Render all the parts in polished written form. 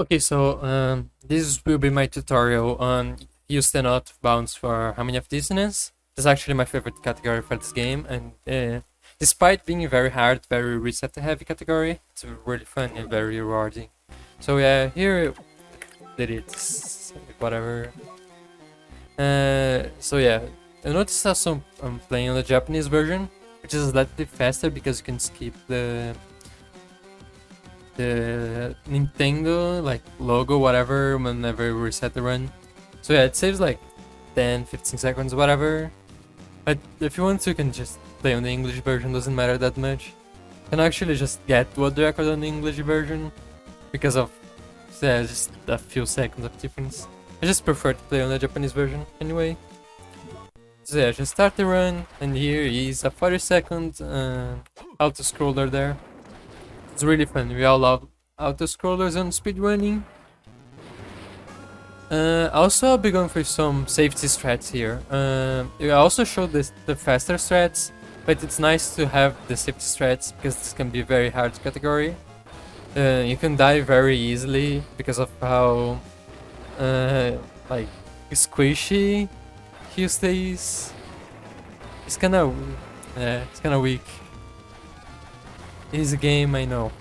Okay, so this will be my tutorial on use the not bounds for harmony of dissonance. This is actually my favorite category for this game, and despite being very hard, very reset heavy category, it's really fun and very rewarding. So yeah, here did it, whatever. So yeah, I noticed also I'm playing on the Japanese version, which is slightly faster because you can skip the Nintendo like logo, whatever, whenever you reset the run. So yeah, it saves like 10-15 seconds, whatever. But if you want to, you can just play on the English version, doesn't matter that much. You can actually just get world record on the English version because of just a few seconds of difference. I just prefer to play on the Japanese version anyway. So yeah, just start the run, and here is a 40-second auto scroller there. It's really fun. We all love auto scrollers and speedrunning. Also, I'll be going for some safety strats here. I also showed the faster strats, but it's nice to have the safety strats because this can be a very hard category. You can die very easily because of how like squishy Juste is. It's kind of weak. It is a game, I know.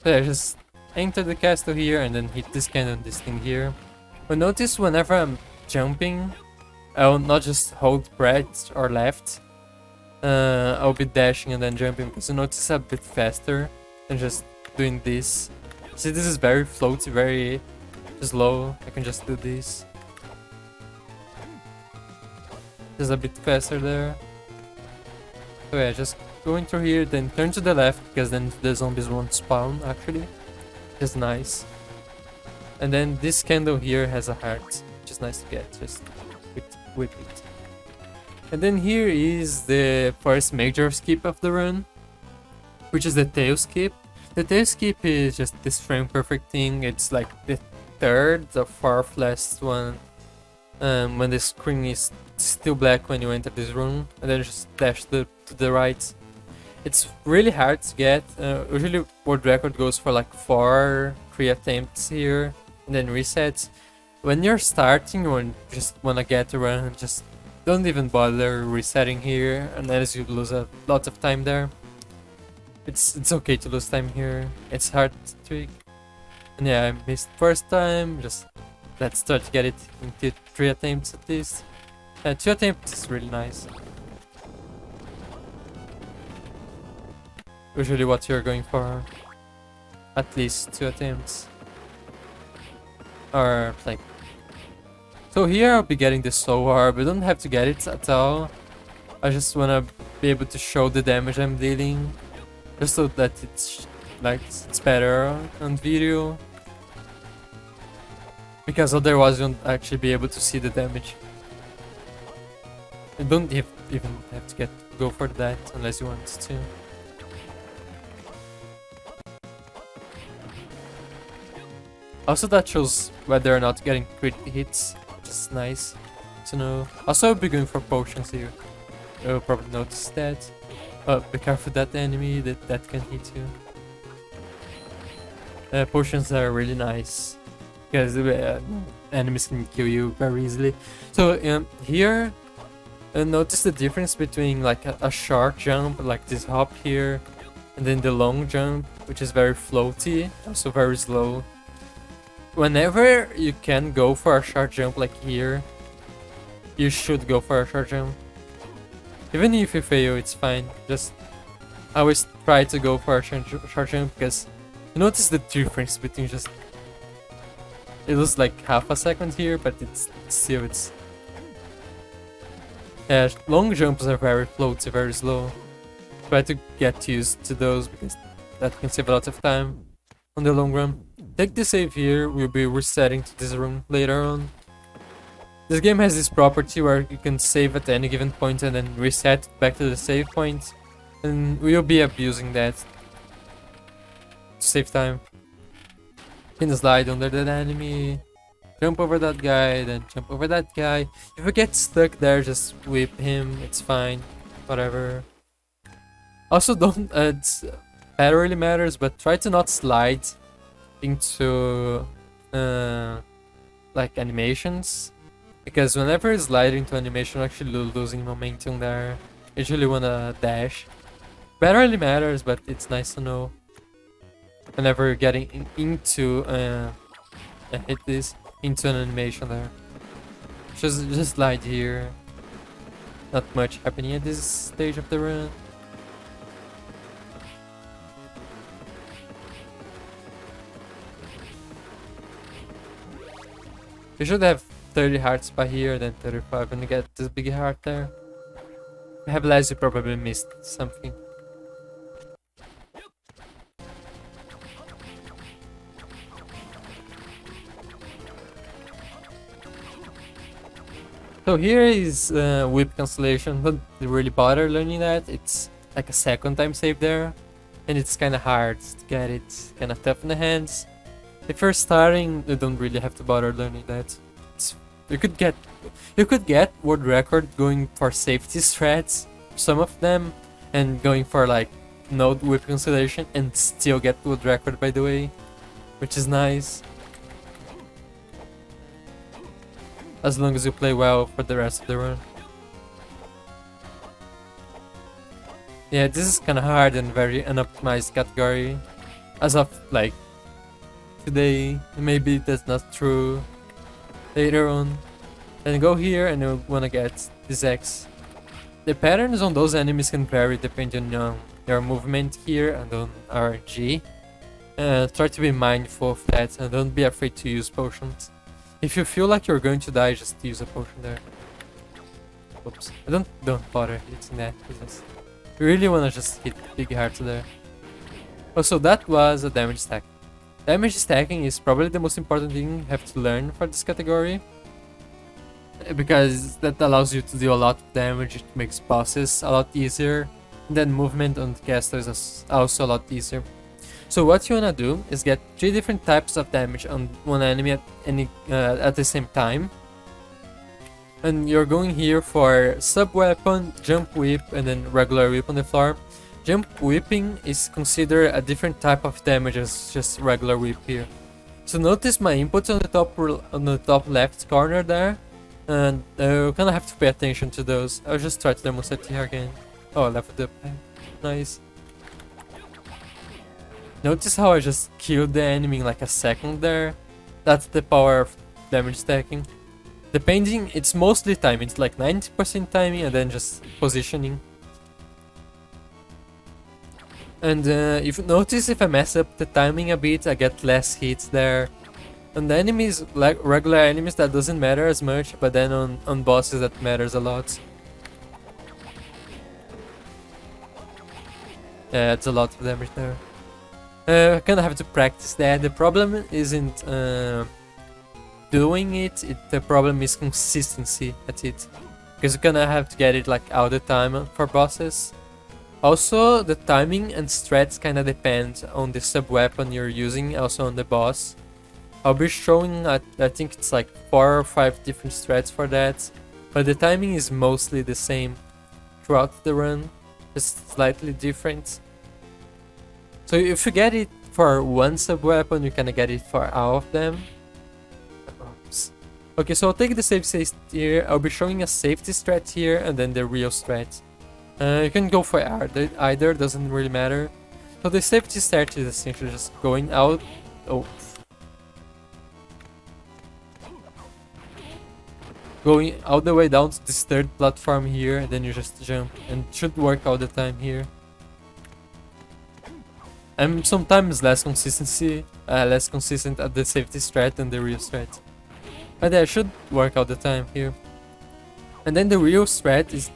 So yeah, just enter the castle here and then hit this cannon, this thing here. But notice whenever I'm jumping, I'll not just hold right or left. I'll be dashing and then jumping because you notice it's a bit faster than just doing this. See, this is very floaty, very slow. I can just do this. Just a bit faster there. So yeah, just going through here, then turn to the left because then the zombies won't spawn actually. Just nice. And then this candle here has a heart, which is nice to get. Just whip it. And then here is the first major skip of the run, which is the tail skip. The tail skip is just this frame perfect thing. It's like the third or fourth last one. When the screen is still black when you enter this room, and then just dash to the right. It's really hard to get. Usually world record goes for like 3 attempts here and then resets. When you're starting or just wanna get a run, just don't even bother resetting here unless you lose a lot of time there. It's okay to lose time here. It's hard to trick. And yeah, I missed first time. Just let's try to get it into 3 attempts at least. 2 attempts is really nice. Usually what you're going for. At least 2 attempts. Or like... So here I'll be getting the soul orb. I don't have to get it at all. I just wanna be able to show the damage I'm dealing. Just so that it's better on video. Because otherwise you won't actually be able to see the damage. You don't even have to go for that unless you want to. Also that shows whether or not getting crit hits, which is nice to know. Also I'll be going for potions here. You'll probably notice that. Be careful that enemy that can hit you. Potions are really nice. Because enemies can kill you very easily. So here, notice the difference between like a short jump, like this hop here, and then the long jump, which is very floaty, also very slow. Whenever you can go for a short jump like here, you should go for a short jump. Even if you fail, it's fine. Just always try to go for a short jump because you notice the difference between just... It looks like half a second here, but it's still yeah, long jumps are very floaty, very slow. Try to get used to those because that can save a lot of time on the long run. Take the save here, we'll be resetting to this room later on. This game has this property where you can save at any given point and then reset back to the save point. And we'll be abusing that to save time. You can slide under that enemy, jump over that guy, then jump over that guy. If you get stuck there, just whip him, it's fine, whatever. Also, don't, that really matters, but try to not slide into like animations, because whenever you slide into animation, you're actually losing momentum there. Usually wanna dash. Barely matters, but it's nice to know whenever you're getting into hit this into an animation there. Just slide here. Not much happening at this stage of the run. You should have 30 hearts by here, then 35 when you get this big heart there. If you have less, you probably missed something. So here is whip cancellation. Don't really bother learning that. It's like a second time save there, and it's kind of hard to get it. Kind of tough in the hands. If you're starting, you don't really have to bother learning that. You could get world record going for safety strats, some of them, and going for like no whip cancellation, and still get world record, by the way, which is nice. As long as you play well for the rest of the run. Yeah, this is kind of hard and very unoptimized category. As of like today, maybe that's not true. Later on, then go here and you wanna get this X. The patterns on those enemies can vary depending on your movement here and on RNG. Try to be mindful of that and don't be afraid to use potions. If you feel like you're going to die, just use a potion there. Oops. Don't bother hitting that. You really wanna just hit big hearts there. Also, that was a damage stack. Damage stacking is probably the most important thing you have to learn for this category, because that allows you to do a lot of damage. It makes bosses a lot easier, and then movement on the caster is also a lot easier. So what you wanna do is get 3 different types of damage on one enemy at the same time, and you're going here for sub weapon, jump whip, and then regular whip on the floor. Jump whipping is considered a different type of damage as just regular whip here. So notice my inputs on the top left corner there, and you kind of have to pay attention to those. I'll just try to demonstrate here again. Oh, leveled up. Nice. Notice how I just killed the enemy in like a second there? That's the power of damage stacking. Depending, it's mostly timing. It's like 90% timing and then just positioning. And if you notice, if I mess up the timing a bit, I get less hits there. On the enemies, like regular enemies, that doesn't matter as much, but then on bosses that matters a lot. Yeah, it's a lot of damage there. I kind of have to practice that. The problem isn't doing it, the problem is consistency at it. Because you kind of have to get it like all the time for bosses. Also, the timing and strats kind of depend on the sub-weapon you're using, also on the boss. I'll be showing, I think it's like 4 or 5 different strats for that, but the timing is mostly the same throughout the run, just slightly different. So if you get it for one sub-weapon, you kind of get it for all of them. Oops. Okay, so I'll take the save state here, I'll be showing a safety strat here, and then the real strat. You can go for either, doesn't really matter. So the safety start is essentially just going out. Oh. Going all the way down to this third platform here, and then you just jump. And it should work all the time here. I'm sometimes less consistent at the safety strat than the real strat. But yeah, it should work all the time here. And then the real strat is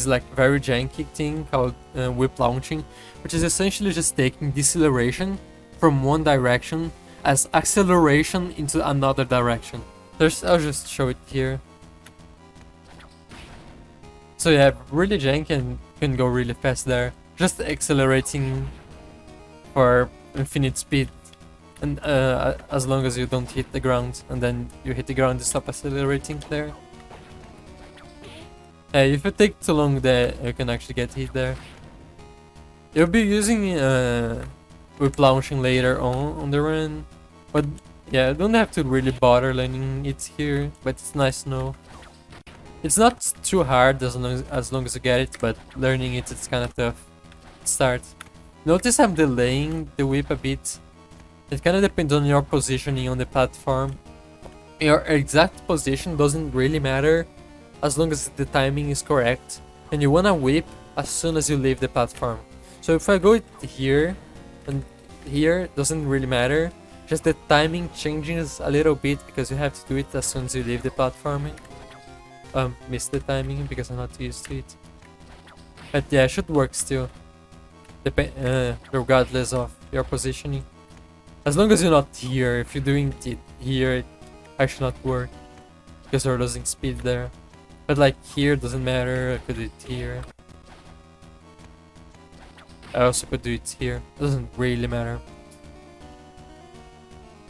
like very janky thing called whip launching, which is essentially just taking deceleration from one direction as acceleration into another direction. I'll just show it here. So yeah, really janky and can go really fast there. Just accelerating for infinite speed, and as long as you don't hit the ground, and then you hit the ground, you stop accelerating there. If you take too long there, you can actually get hit there. You'll be using whip launching later on the run, But yeah, I don't have to really bother learning it here, but it's nice to know. It's not too hard as long as you get it, but learning it's kind of tough to start. Notice I'm delaying the whip a bit. It kind of depends on your positioning on the platform. Your exact position doesn't really matter as long as the timing is correct. And you wanna whip as soon as you leave the platform. So if I go here and here, doesn't really matter. Just the timing changes a little bit because you have to do it as soon as you leave the platform. Miss the timing because I'm not used to it. But yeah, it should work still. Regardless of your positioning. As long as you're not here, if you're doing it here, it actually not work. Because you're losing speed there. But like here, doesn't matter, I could do it here. I also could do it here, doesn't really matter.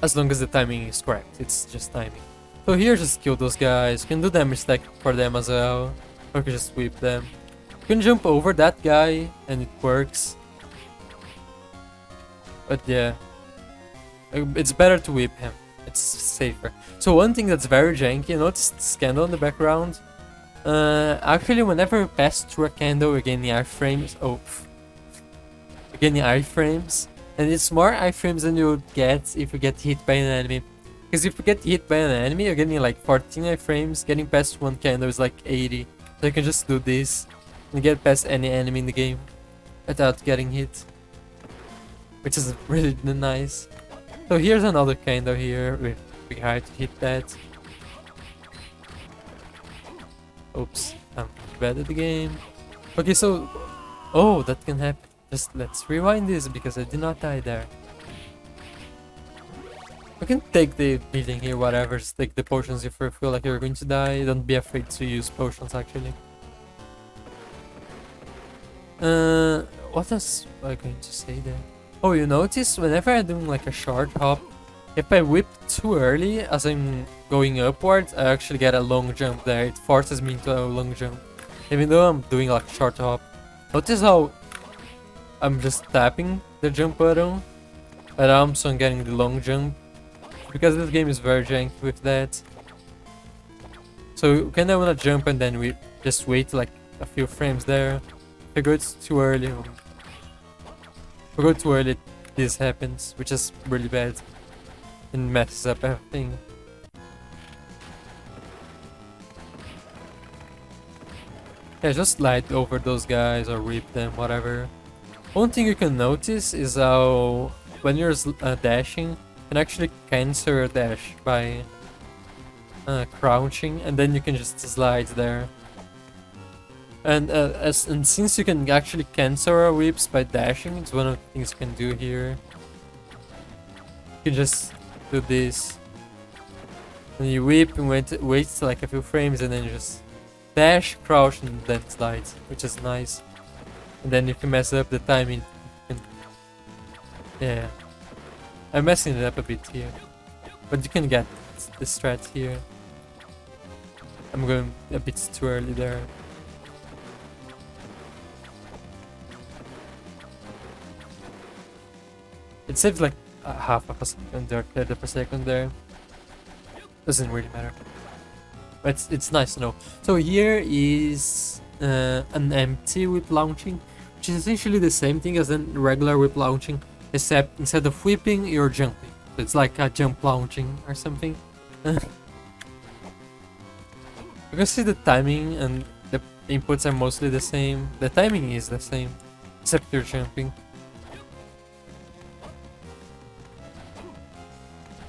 As long as the timing is correct, it's just timing. So here, just kill those guys, you can do damage stack for them as well. Or you can just sweep them. You can jump over that guy, and it works. But yeah, it's better to whip him. It's safer. So one thing that's very janky, notice this candle in the background. Actually, whenever you pass through a candle, you gain the iframes. Oh, you gain the iframes, and it's more iframes than you get if you get hit by an enemy. Because if you get hit by an enemy, you're getting like 14 iframes. Getting past one candle is like 80. So you can just do this and get past any enemy in the game without getting hit, which is really nice. So here's another candle here. We hard to hit that. Oops, I'm bad at the game. Okay, so oh, that can happen. Just let's rewind this because I did not die there. You can take the healing here, whatever. Just take the potions if you feel like you're going to die. Don't be afraid to use potions actually. What else am I going to say there? Oh, you notice whenever I'm doing like a short hop, if I whip too early as I'm going upwards, I actually get a long jump there. It forces me into a long jump, even though I'm doing like short hop. Notice how I'm just tapping the jump button, but I'm also getting the long jump because this game is very janky with that. So you kinda wanna jump and then we just wait like a few frames there. If I go too early, this happens, which is really bad and messes up everything. Yeah, just slide over those guys or whip them, whatever. One thing you can notice is how when you're dashing, you can actually cancel your dash by crouching, and then you can just slide there. And since you can actually cancel our whips by dashing, it's one of the things you can do here. You can just do this, and you whip and wait like a few frames, and then you just dash, crouch, and then slide, which is nice. And then if you mess up the timing, you can... yeah, I'm messing it up a bit here, but you can get the strat here. I'm going a bit too early there. It saves like half of a second or third of a second there. Doesn't really matter. But it's nice to know. So here is an empty whip launching, which is essentially the same thing as a regular whip launching, except instead of whipping, you're jumping. So it's like a jump launching or something. You can see the timing and the inputs are mostly the same. The timing is the same, except you're jumping.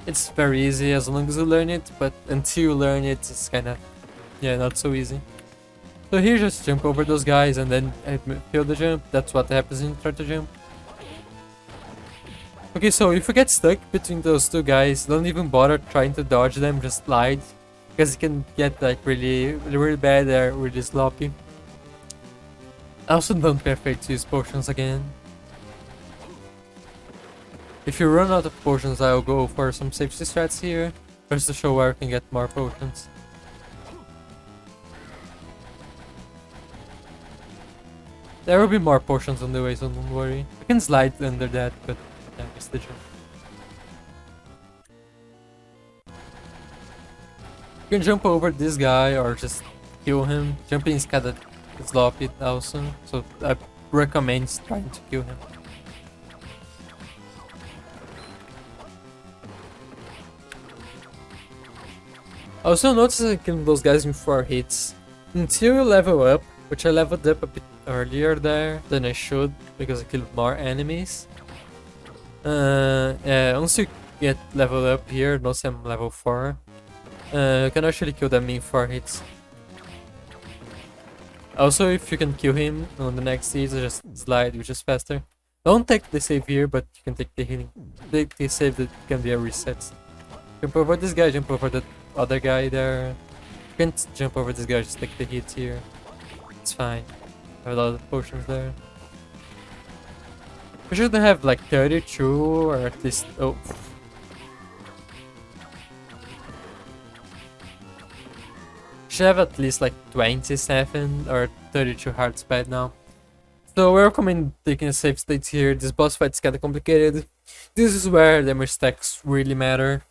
It's very easy as long as you learn it, but until you learn it, it's kinda, yeah, not so easy. So here, just jump over those guys and then feel the jump. That's what happens when you try to jump. Okay, so if you get stuck between those two guys, don't even bother trying to dodge them, just slide. Because it can get like really bad or really sloppy. Also, don't be afraid to use potions again. If you run out of potions, I'll go for some safety strats here, just to show where I can get more potions. There will be more potions on the way, so don't worry. I can slide under that, but yeah, I missed the jump. You can jump over this guy or just kill him. Jumping is kinda sloppy also, so I recommend trying to kill him. I also noticed I killing those guys in 4 hits. Until you level up, which I leveled up a bit earlier there than I should because I killed more enemies. Yeah, once you get leveled up here, notice I'm level 4. You can actually kill them in 4 hits. Also, if you can kill him on the next stage, just slide, which is faster. Don't take the save here, but you can take the healing. Take the save, that can be a reset. Jump over this guy, jump over the other guy there. You can't jump over this guy, just take the hit here. It's fine. I have a lot of potions there. We should have like 32 or at least. Oh. Should have at least like 27 or 32 hearts by now. So we recommend taking a safe state here. This boss fight is kinda complicated. This is where damage stacks really matter.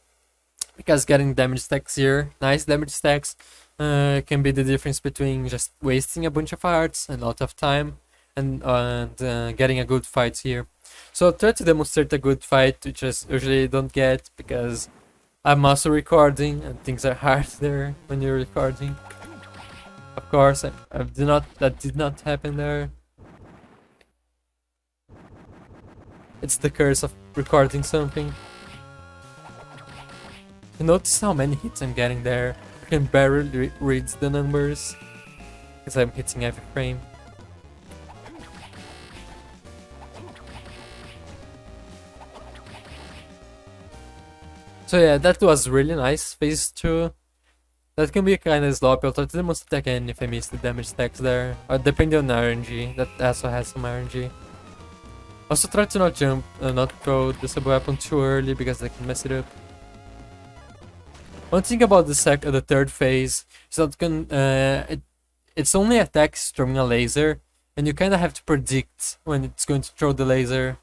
Because getting damage stacks here, nice damage stacks, can be the difference between just wasting a bunch of hearts and a lot of time and getting a good fight here. So I'll try to demonstrate a good fight, which I usually don't get because I'm also recording and things are hard there when you're recording. Of course, that did not happen there. It's the curse of recording something. You notice how many hits I'm getting there. I can barely read the numbers because I'm hitting every frame. So yeah, that was really nice. Phase 2. That can be kinda sloppy. I'll try to demonstrate again if I miss the damage stacks there. Or depending on RNG. That also has some RNG. Also try to not jump, not throw the sub-weapon too early because they can mess it up. One thing about the third phase is that it's only attacks throwing a laser, and you kinda have to predict when it's going to throw the laser.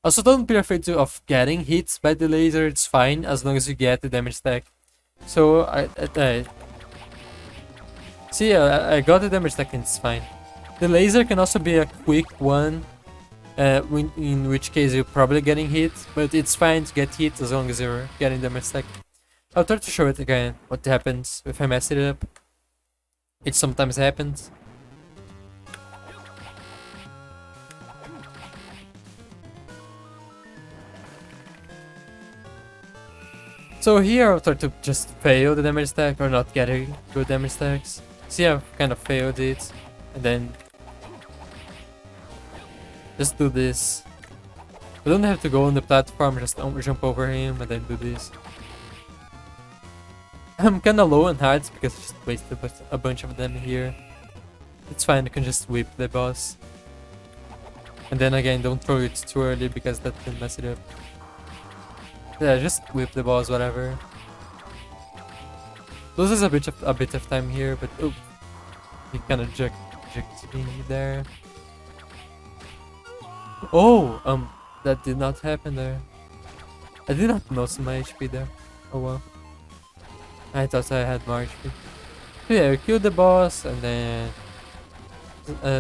Also, don't be afraid of getting hit by the laser. It's fine as long as you get the damage stack. So I got the damage stack and it's fine. The laser can also be a quick one, in which case you're probably getting hit, but it's fine to get hit as long as you're getting damage stack. I'll try to show it again, what happens if I mess it up. It sometimes happens. So here I'll try to just fail the damage stack or not getting good damage stacks. See, I've kind of failed it, and then just do this. I don't have to go on the platform, just jump over him and then do this. I'm kinda low on hearts because I just wasted a bunch of them here. It's fine, I can just whip the boss. And then again, don't throw it too early because that can mess it up. Yeah, just whip the boss, whatever. Loses a bit of time here, but oh, he kinda jerked me there. Oh, that did not happen there. I did not notice my HP there. Oh well. I thought I had more HP. So yeah, we kill the boss and then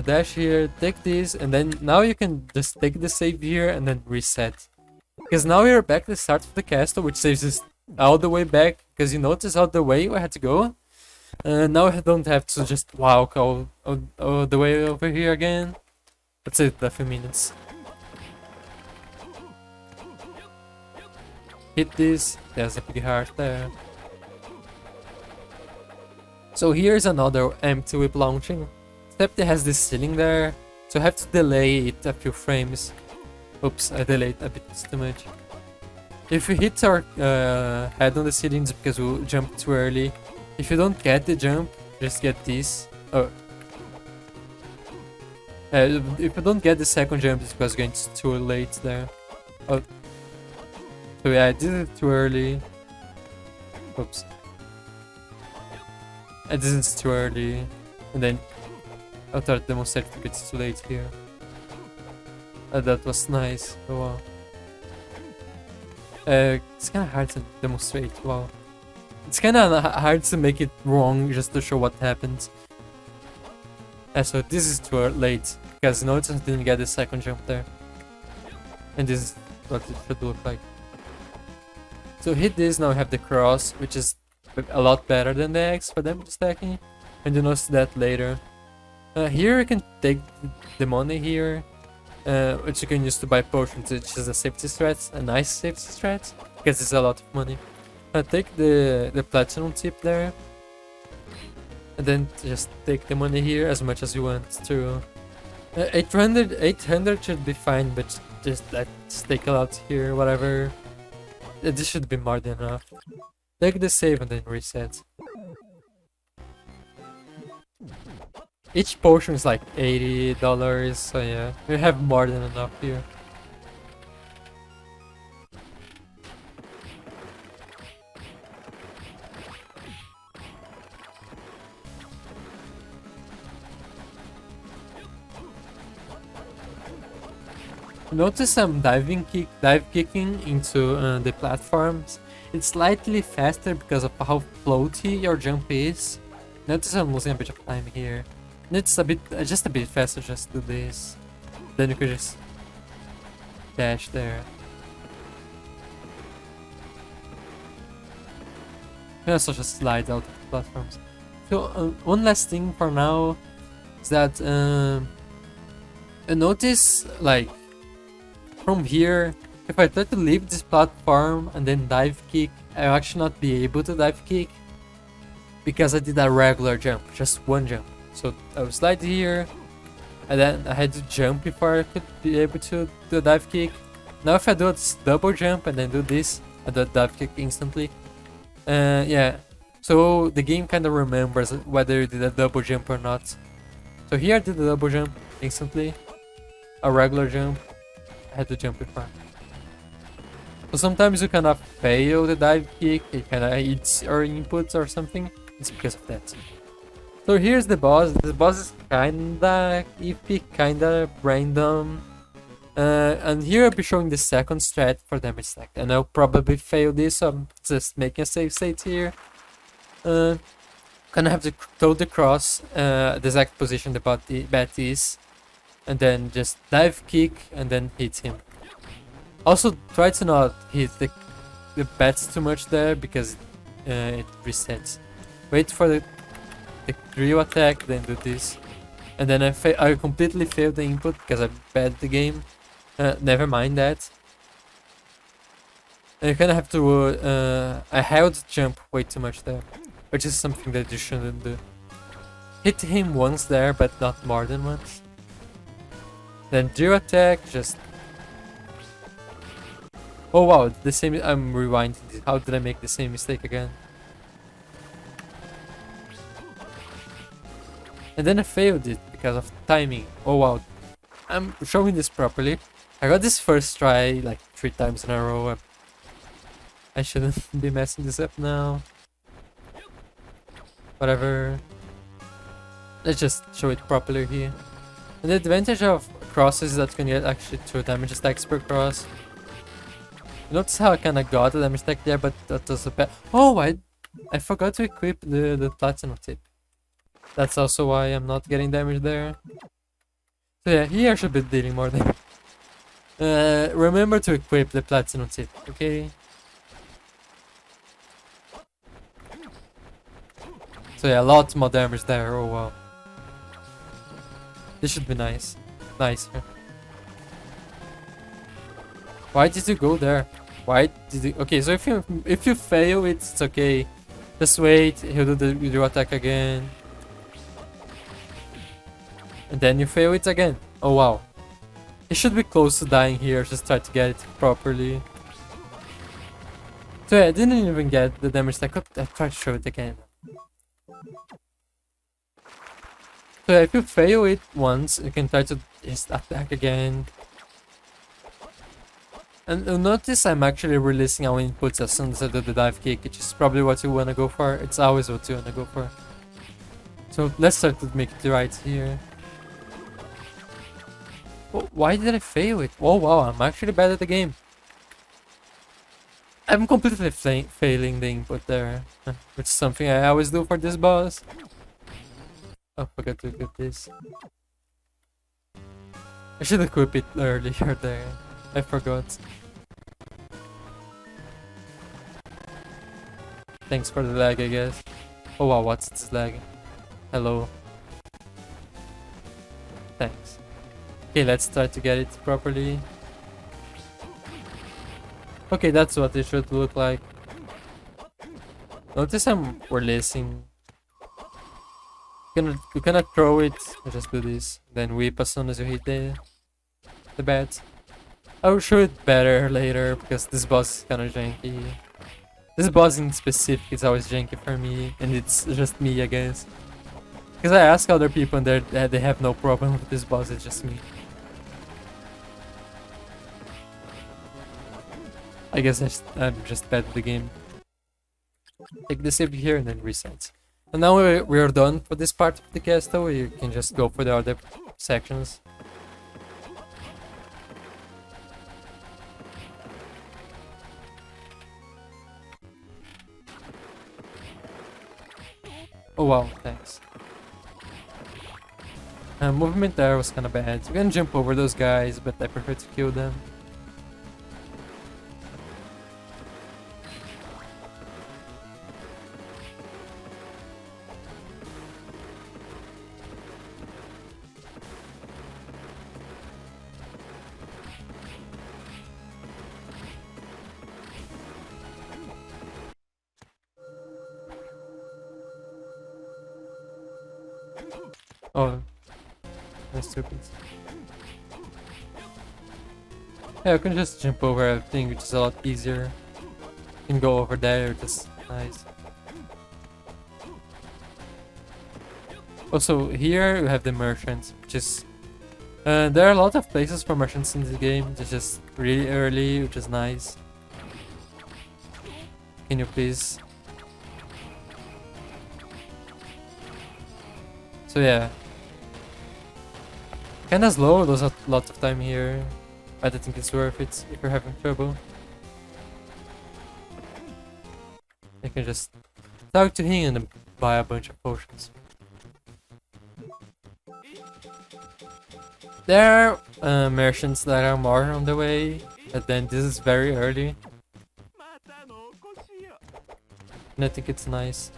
dash here, take this, and then now you can just take the save here and then reset. Because now we're back at the start of the castle, which saves us all the way back, because you notice all the way we had to go. Now I don't have to just walk all the way over here again. Let's say a few minutes. Hit this, there's a big heart there. So here's another empty whip launching. Except it has this ceiling there, so I have to delay it a few frames. Oops, I delayed a bit too much. If we hit our head on the ceiling, it's because we jumped too early. If you don't get the jump, just get this. Oh. If you don't get the second jump, it's because it's too late there. Oh. So yeah, I did it too early. Oops. I did it too early. And then I'll try to demonstrate if it's too late here. That was nice. Oh, wow. It's kind of hard to demonstrate. Wow. It's kind of hard to make it wrong just to show what happens. So this is too late, because notice I didn't get the second jump there. And this is what it should look like. So hit this, now we have the cross, which is a lot better than the X for damage stacking. And you notice that later. Here you can take the money here, which you can use to buy potions, which is a safety strat, a nice safety strat, because it's a lot of money. Take the platinum tip there, and then just take the money here as much as you want to. 800 should be fine, but just let's take a lot here, whatever. This should be more than enough. Take the save and then reset. Each potion is like $80, so yeah, we have more than enough here. Notice I'm dive kicking into the platforms. It's slightly faster because of how floaty your jump is. Notice I'm losing a bit of time here. It's a bit, just a bit faster. Just do this. Then you could just dash there. You can also just slide out of the platforms. So one last thing for now is that notice like. From here, if I try to leave this platform and then dive kick, I'll actually not be able to dive kick because I did a regular jump, just one jump. So I will slide here, and then I had to jump before I could be able to do a dive kick. Now if I do a double jump and then do this, I do a dive kick instantly. Yeah, so the game kind of remembers whether you did a double jump or not. So here I did a double jump instantly, a regular jump. I had to jump before. So sometimes you kind of fail the dive kick, it kind of eats your inputs or something. It's because of that. So here's the boss. The boss is kinda iffy, kinda random. And here I'll be showing the second strat for damage stack. And I'll probably fail this, so I'm just making a safe state here. Gonna have to throw the cross, the exact position the bat is. And then just dive kick and then hit him. Also try to not hit the bats too much there because it resets. Wait for the real attack, then do this. And then I completely failed the input because I bad the game. Never mind that. And you kind of have to... I held jump way too much there, which is something that you shouldn't do. Hit him once there, but not more than once. Then do attack, just... Oh wow, the same... I'm rewinding. How did I make the same mistake again? And then I failed it because of timing. Oh wow. I'm showing this properly. I got this first try like 3 times in a row. I shouldn't be messing this up now. Whatever. Let's just show it properly here. And the advantage of crosses is that you can get actually 2 damage stacks per cross. Notice how I kinda got a damage stack there, but that was a bad. Oh, I forgot to equip the platinum tip. That's also why I'm not getting damage there. So yeah, here I should be dealing more damage. Remember to equip the platinum tip, okay? So yeah, a lot more damage there, oh wow. This should be nice. Nicer. Why did you go there? Why did you... Okay, so if you fail it, it's okay. Just wait, he'll do the real attack again. And then you fail it again. Oh wow. He should be close to dying here, just try to get it properly. So yeah, I didn't even get the damage stack up. I tried to show it again. So yeah, if you fail it once, you can try to just attack again. And you'll notice I'm actually releasing our inputs as soon as I do the dive kick, which is probably what you wanna go for. It's always what you wanna go for. So let's start to make it right here. Oh, why did I fail it? Oh wow, I'm actually bad at the game. I'm completely failing the input there, which is something I always do for this boss. Oh, forgot to equip this. I should equip it earlier there. I forgot. Thanks for the lag, I guess. Oh wow, what's this lag? Hello. Thanks. Okay, let's try to get it properly. Okay, that's what it should look like. Notice I'm releasing. You cannot throw it. I just do this. Then whip as soon as you hit the bat. I'll show it better later because this boss is kinda janky. This boss in specific is always janky for me, and it's just me, I guess. Because I ask other people and they have no problem with this boss, it's just me. I guess I'm just bad at the game. Take the save here and then reset. And now we're done for this part of the castle. You can just go for the other sections. Oh wow, thanks. Movement there was kinda bad. You can jump over those guys, but I prefer to kill them. Oh, that's stupid. Yeah, I can just jump over everything, which is a lot easier. You can go over there, just nice. Also, here you have the merchants, which is... there are a lot of places for merchants in this game. It's just really early, which is nice. Can you please... So yeah. Kinda slow, there's a lot of time here. But I think it's worth it if you're having trouble. You can just talk to him and buy a bunch of potions. There are merchants that are more on the way, but then this is very early. And I think it's nice.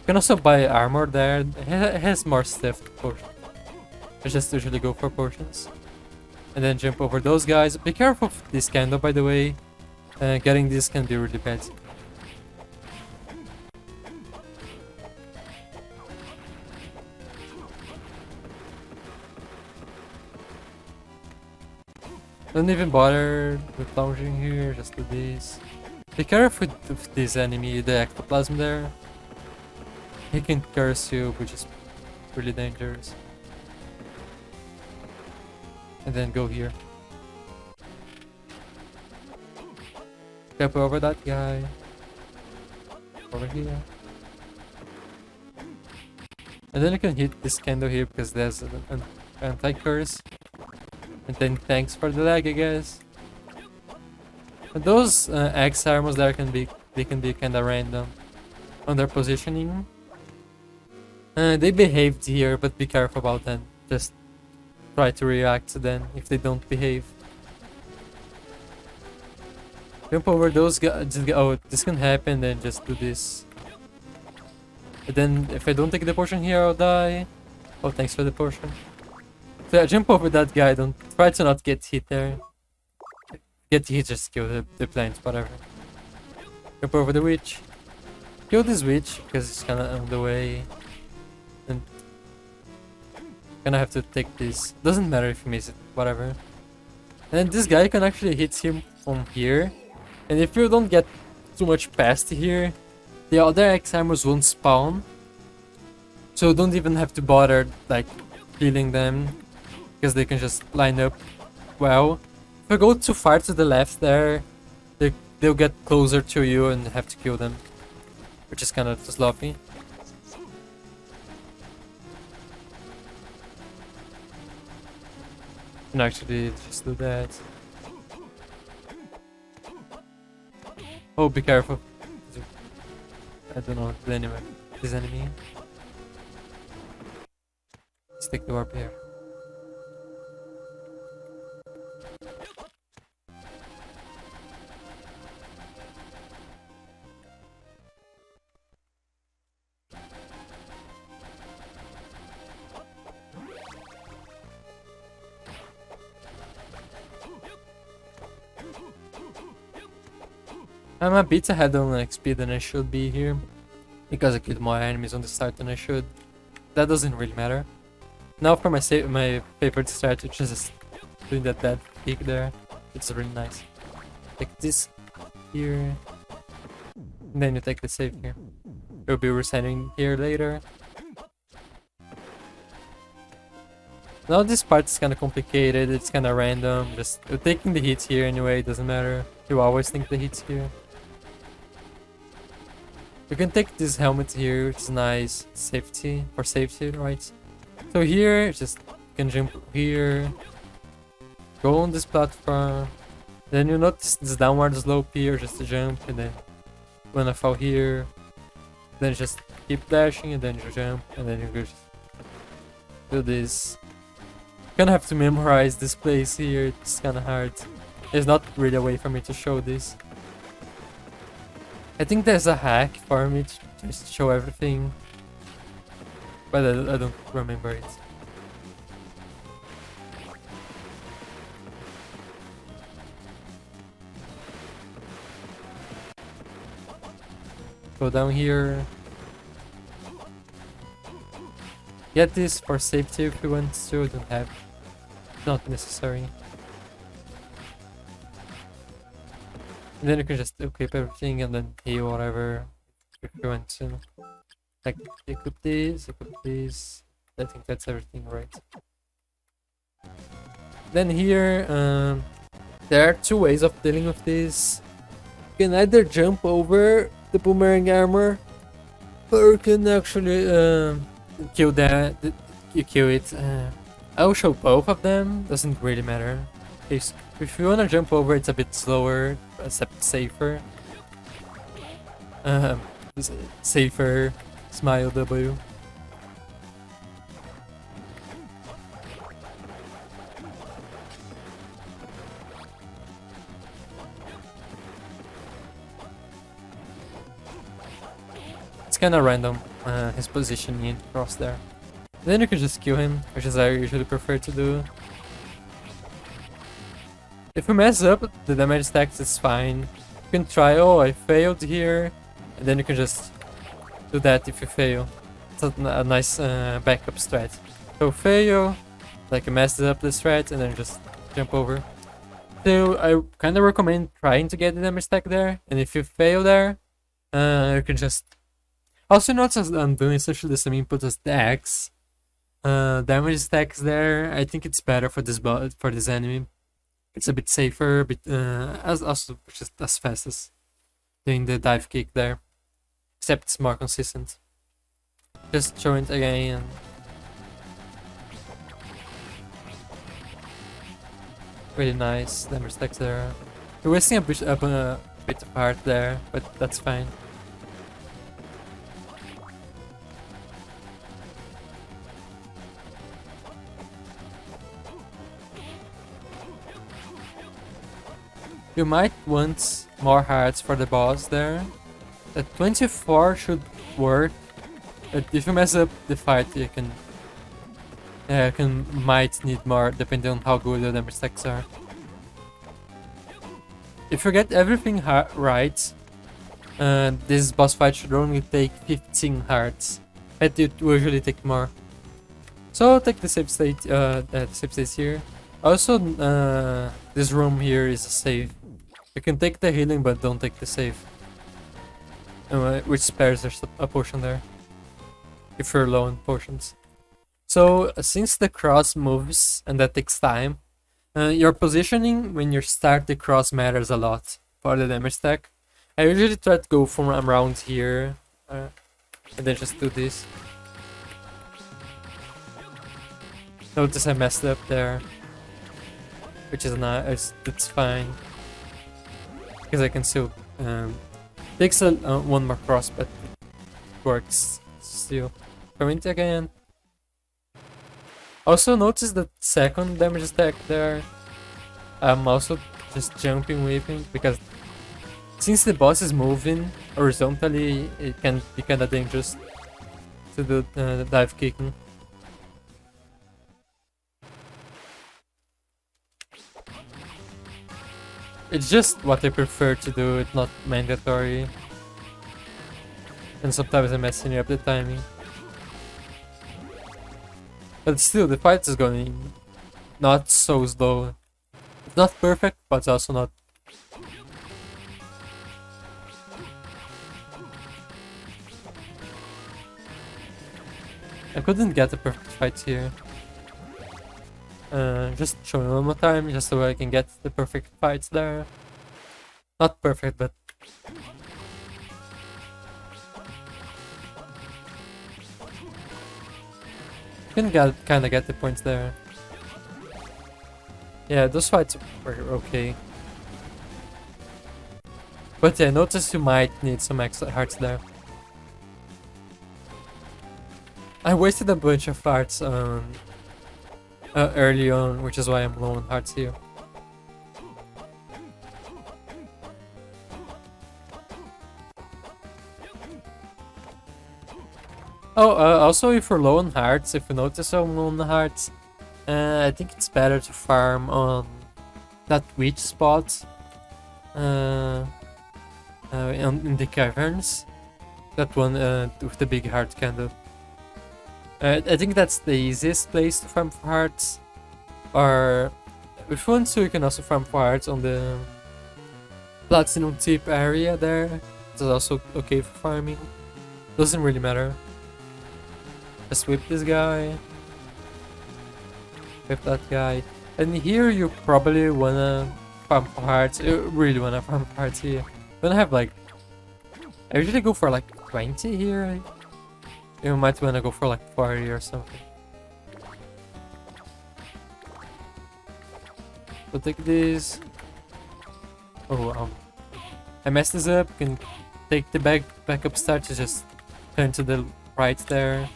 You can also buy armor there, it has more stuff to potion. I just usually go for potions. And then jump over those guys. Be careful of this candle, by the way. Getting this can be really bad. Don't even bother with launching here, just do this. Be careful with this enemy, the ectoplasm there. He can curse you, which is really dangerous. And then go here. Step over that guy. Over here. And then you can hit this candle here because there's an anti-curse. And then thanks for the lag, I guess. And those X armors there can be kinda random on their positioning. They behaved here, but be careful about them. Just try to react to them if they don't behave. Jump over those guys. Oh, this can happen, then just do this. And then if I don't take the potion here, I'll die. Oh, thanks for the potion. So yeah, jump over that guy. Don't try to not get hit there. Get hit, just kill the plant, whatever. Jump over the witch. Kill this witch because it's kind of on the way. And gonna have to take this. Doesn't matter if you miss it, whatever. And then this guy can actually hit him from here. And if you don't get too much past here, the other X-Hammers won't spawn. So don't even have to bother like killing them, because they can just line up well. If you go too far to the left there, they'll get closer to you and have to kill them, which is kind of sloppy. And actually just do that. Oh, be careful. I don't know the enemy. This enemy. Let's take the warp here. I'm a bit ahead on XP than I should be here, because I killed more enemies on the start than I should. That doesn't really matter. Now for my favorite strategy, which is just doing that dead kick there. It's really nice. Take this here, and then you take the save here. You'll be resetting here later. Now this part is kind of complicated, it's kind of random. Just taking the hits here anyway, doesn't matter. You always think the hits here. You can take this helmet here, which is nice. Safety, for safety, right? So here, just you can jump here. Go on this platform. Then you notice this downward slope here, just to jump, and then when I fall here, then just keep dashing, and then you jump, and then you just do this. You kind of have to memorize this place here, it's kind of hard. There's not really a way for me to show this. I think there's a hack for me to just show everything, but I don't remember it. Go down here. Get this for safety if you want to, don't have. Not necessary. And then you can just equip everything and then heal whatever if you want to. Like, equip this. I think that's everything, right? Then here, there are two ways of dealing with this. You can either jump over the boomerang armor, or you can actually kill that. You kill it. I'll show both of them, doesn't really matter. If you wanna jump over, it's a bit slower, except safer. Safer. Smile W. It's kinda random, his positioning across there. Then you can just kill him, which is I usually prefer to do. If you mess up, the damage stacks is fine. You can try, oh, I failed here, and then you can just do that if you fail. It's a nice backup strat. So fail, like you mess up the strat, and then just jump over. So I kind of recommend trying to get the damage stack there, and if you fail there, you can just... Also notice as I'm doing essentially the same input as the X. Damage stacks there, I think it's better for this enemy. It's a bit safer, but also just as fast as doing the dive kick there. Except it's more consistent. Just show it again. Really nice damage stacks there. You're wasting a bit of heart there, but that's fine. You might want more hearts for the boss there. The 24 should work, but if you mess up the fight, you might need more depending on how good the damage stacks are. If you get everything right, this boss fight should only take 15 hearts, but it will usually take more. So take the save state, here. Also, this room here is a save. You can take the healing, but don't take the save. Which spares there's a potion there. If you're low on potions. So, since the cross moves, and that takes time, your positioning when you start the cross matters a lot for the damage stack. I usually try to go from around here, and then just do this. Notice I messed up there. Which is nice, it's fine. Because I can still Takes one more cross, but it works still. Current again. Also notice the second damage stack there. I'm also just jumping, whipping, because since the boss is moving horizontally, it can be kinda dangerous to do dive kicking. It's just what I prefer to do, it's not mandatory. And sometimes I'm messing up the timing. But still, the fight is going not so slow. It's not perfect, but it's also not. I couldn't get the perfect fight here. Just show me one more time, just so I can get the perfect fights there. Not perfect, but... you can kinda get the points there. Yeah, those fights were okay. But yeah, notice you might need some extra hearts there. I wasted a bunch of hearts early on, which is why I'm low on hearts here. Oh, also if you're low on hearts, if you notice I'm low on hearts, I think it's better to farm on that witch spot in the caverns. That one with the big heart candle. I think that's the easiest place to farm for hearts. Or if you want to, you can also farm for hearts on the platinum tip area there. It's also okay for farming. Doesn't really matter. Just whip this guy. Whip that guy. And here you probably wanna farm for hearts. You really wanna farm for hearts here. You wanna have like... I usually go for like 20 here. You might wanna go for like 40 or something. So take this. Oh, I messed this up. You can take the backup start to just turn to the right there.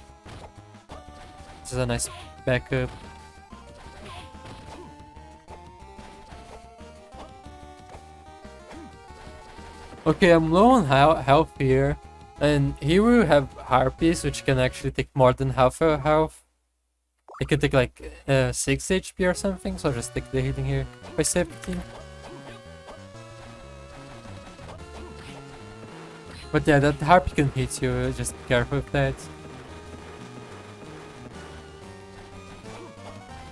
This is a nice backup. Okay, I'm low on health here. And here we have harpies, which can actually take more than half a health. It can take like 6 HP or something, so I'll just take the healing here by safety. But yeah, that harpy can hit you, just be careful of that.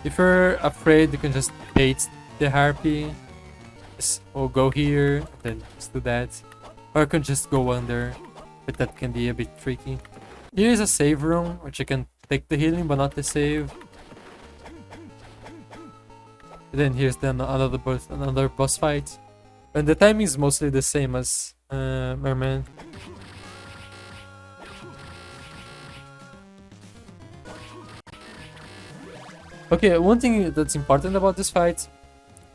If you're afraid, you can just bait the harpy. Or go here, and then just do that. Or you can just go under, but that can be a bit tricky. Here is a save room, which you can take the healing, but not the save. And then here's another boss fight. And the timing is mostly the same as Merman. Okay, one thing that's important about this fight.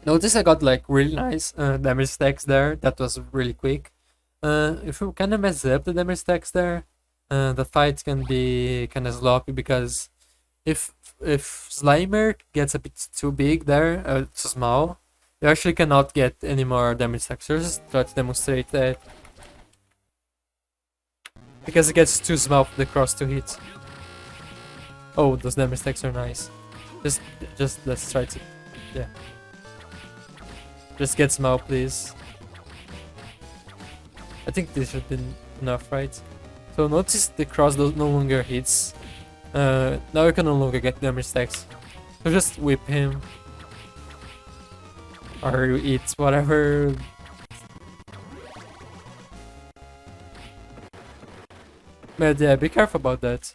Notice I got like really nice damage stacks there. That was really quick. If you kind of mess up the damage stacks there, the fight can be kind of sloppy, because if Slimer gets a bit too big there, too small, you actually cannot get any more damage stacks. So just try to demonstrate that. Because it gets too small for the cross to hit. Oh, those damage stacks are nice. Just let's try to, yeah. Just get small, please. I think this should be enough, right? So notice the cross no longer hits. Now you can no longer get damage stacks. So just whip him. Or you eat whatever. But yeah, be careful about that.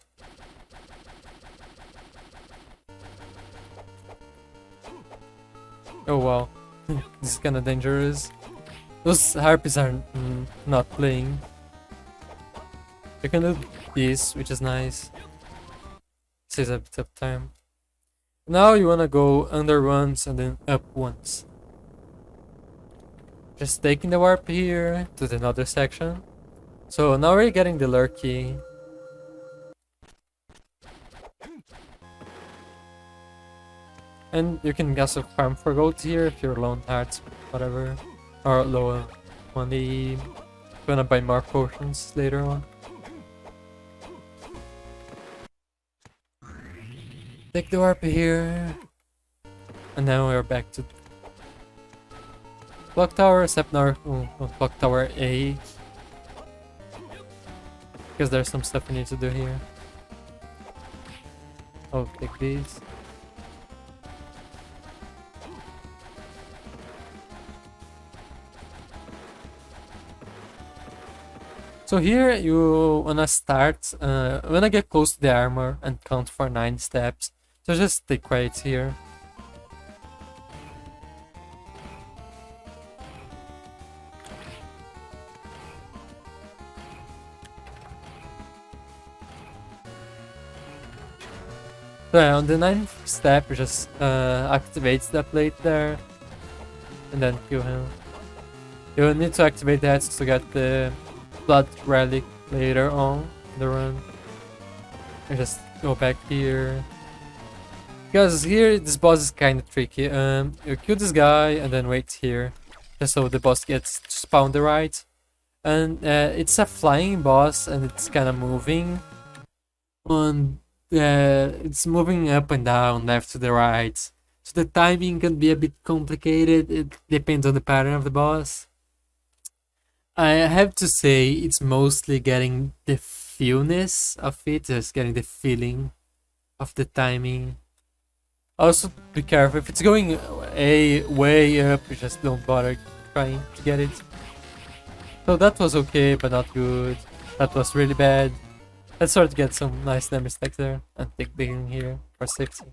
Oh wow. This is kinda dangerous. Those harpies are not playing. You can do this, which is nice. Saves a bit of time. Now you wanna go under once and then up once. Just taking the warp here to the another section. So now we're getting the lurky. And you can also farm for gold here if you're low on hearts, whatever. Or low on money. Gonna buy more potions later on. Take the warp here. And now we're back to Clock Tower, except now Clock Tower A. Because there's some stuff we need to do here. Oh, take these. So here you wanna start, wanna get close to the armor and count for 9 steps. So just stay quiet here. So yeah, on the 9th step, you just activates the plate there, and then kill him. You will need to activate that to get the blood relic later on in the run. And just go back here. Because here this boss is kind of tricky. You kill this guy and then wait here, just so the boss gets to spawn the right. And it's a flying boss and it's kind of moving on. It's moving up and down, left to the right. So the timing can be a bit complicated. It depends on the pattern of the boss. I have to say it's mostly getting the feelness of it, just getting the feeling of the timing. Also be careful, if it's going way up, you just don't bother trying to get it. So that was okay, but not good. That was really bad. Let's start to get some nice damage stacks there and take digging here for safety.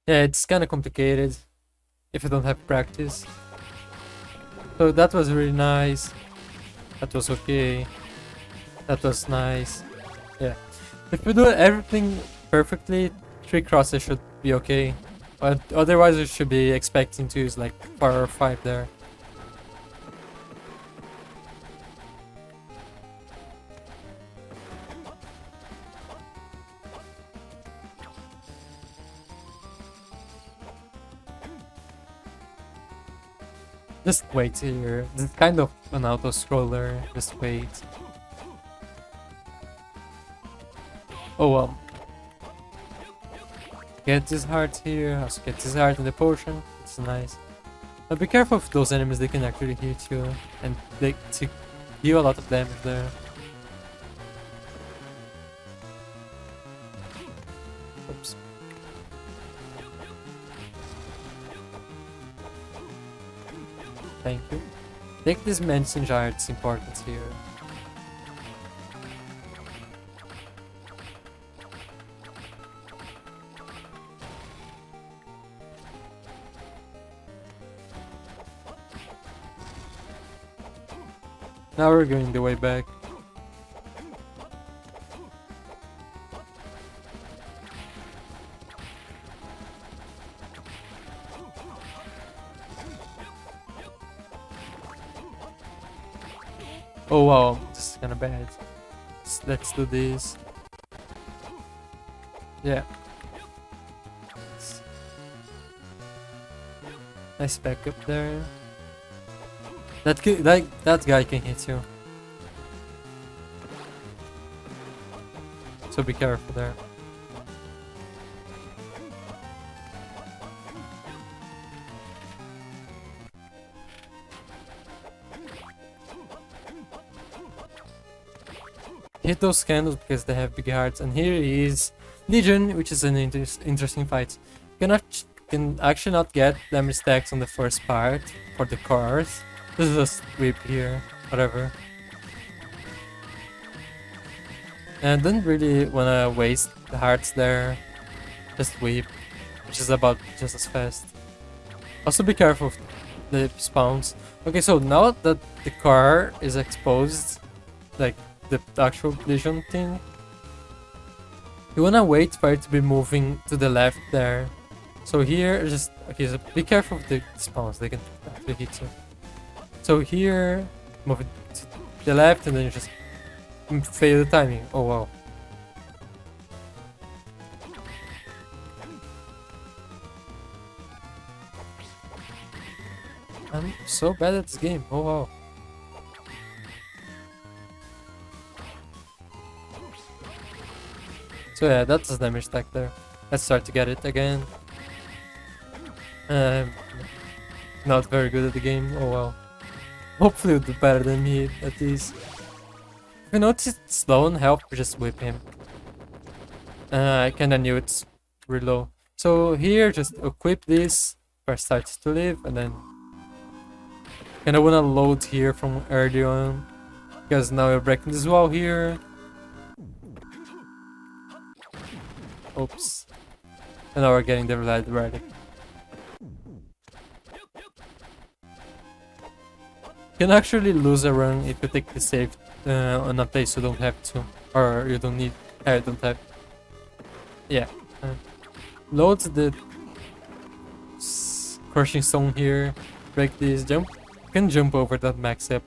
Yeah, it's kind of complicated if you don't have practice. So that was really nice. That was okay. That was nice. Yeah. If you do everything perfectly, 3 crosses should be okay. But otherwise you should be expecting to use like 4 or 5 there. Just wait here. This is kind of an auto scroller. Just wait. Oh well. Get this heart here. Also get this heart in the potion. It's nice. But be careful of those enemies. They can actually hit you and they deal a lot of damage there. Oops. Thank you. Take this medicine jar, it's important here. Now we're going the way back. Oh wow, this is kinda bad. Let's do this. Yeah. Nice backup there. That guy can hit you. So be careful there. Hit those candles because they have big hearts. And here is Legion, which is an interesting fight. You can actually not get damage stacks on the first part for the cars. This is a sweep here, whatever. And I don't really wanna waste the hearts there. Just sweep, which is about just as fast. Also be careful of the spawns. Okay, so now that the car is exposed, like the actual Legion thing, you wanna wait for it to be moving to the left there. So here, just okay. So be careful of the spawns; they can actually hit you. So here, move it the left and then you just fail the timing. Oh wow. I'm so bad at this game. Oh wow. So yeah, that's the damage stack there. Let's start to get it again. Not very good at the game. Oh well. Hopefully you'll do better than me at these. If you notice it's low on health, just whip him. I kinda knew it's really low. So here, just equip this first starts to live, and then kinda wanna load here from early on, because now you're breaking this wall here. Oops. And now we're getting the red relic. You can actually lose a run if you take the save on a place you don't have to, or you don't need. I don't have. Yeah. Load the crushing stone here. Break this jump. You can jump over that max up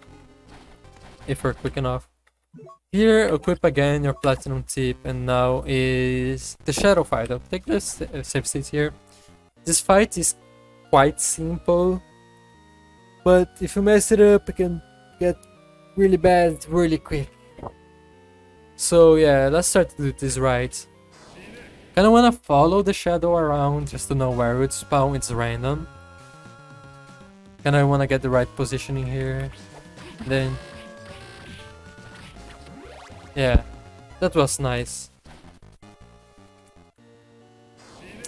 if we're quick enough. Here, equip again your platinum tip, and now is the shadow fight. I'll take this save state here. This fight is quite simple, but if you mess it up, it can get really bad really quick. So yeah, let's start to do this right. Kinda wanna follow the shadow around just to know where it would spawn. It's random. Kinda wanna get the right positioning here. Then yeah, that was nice.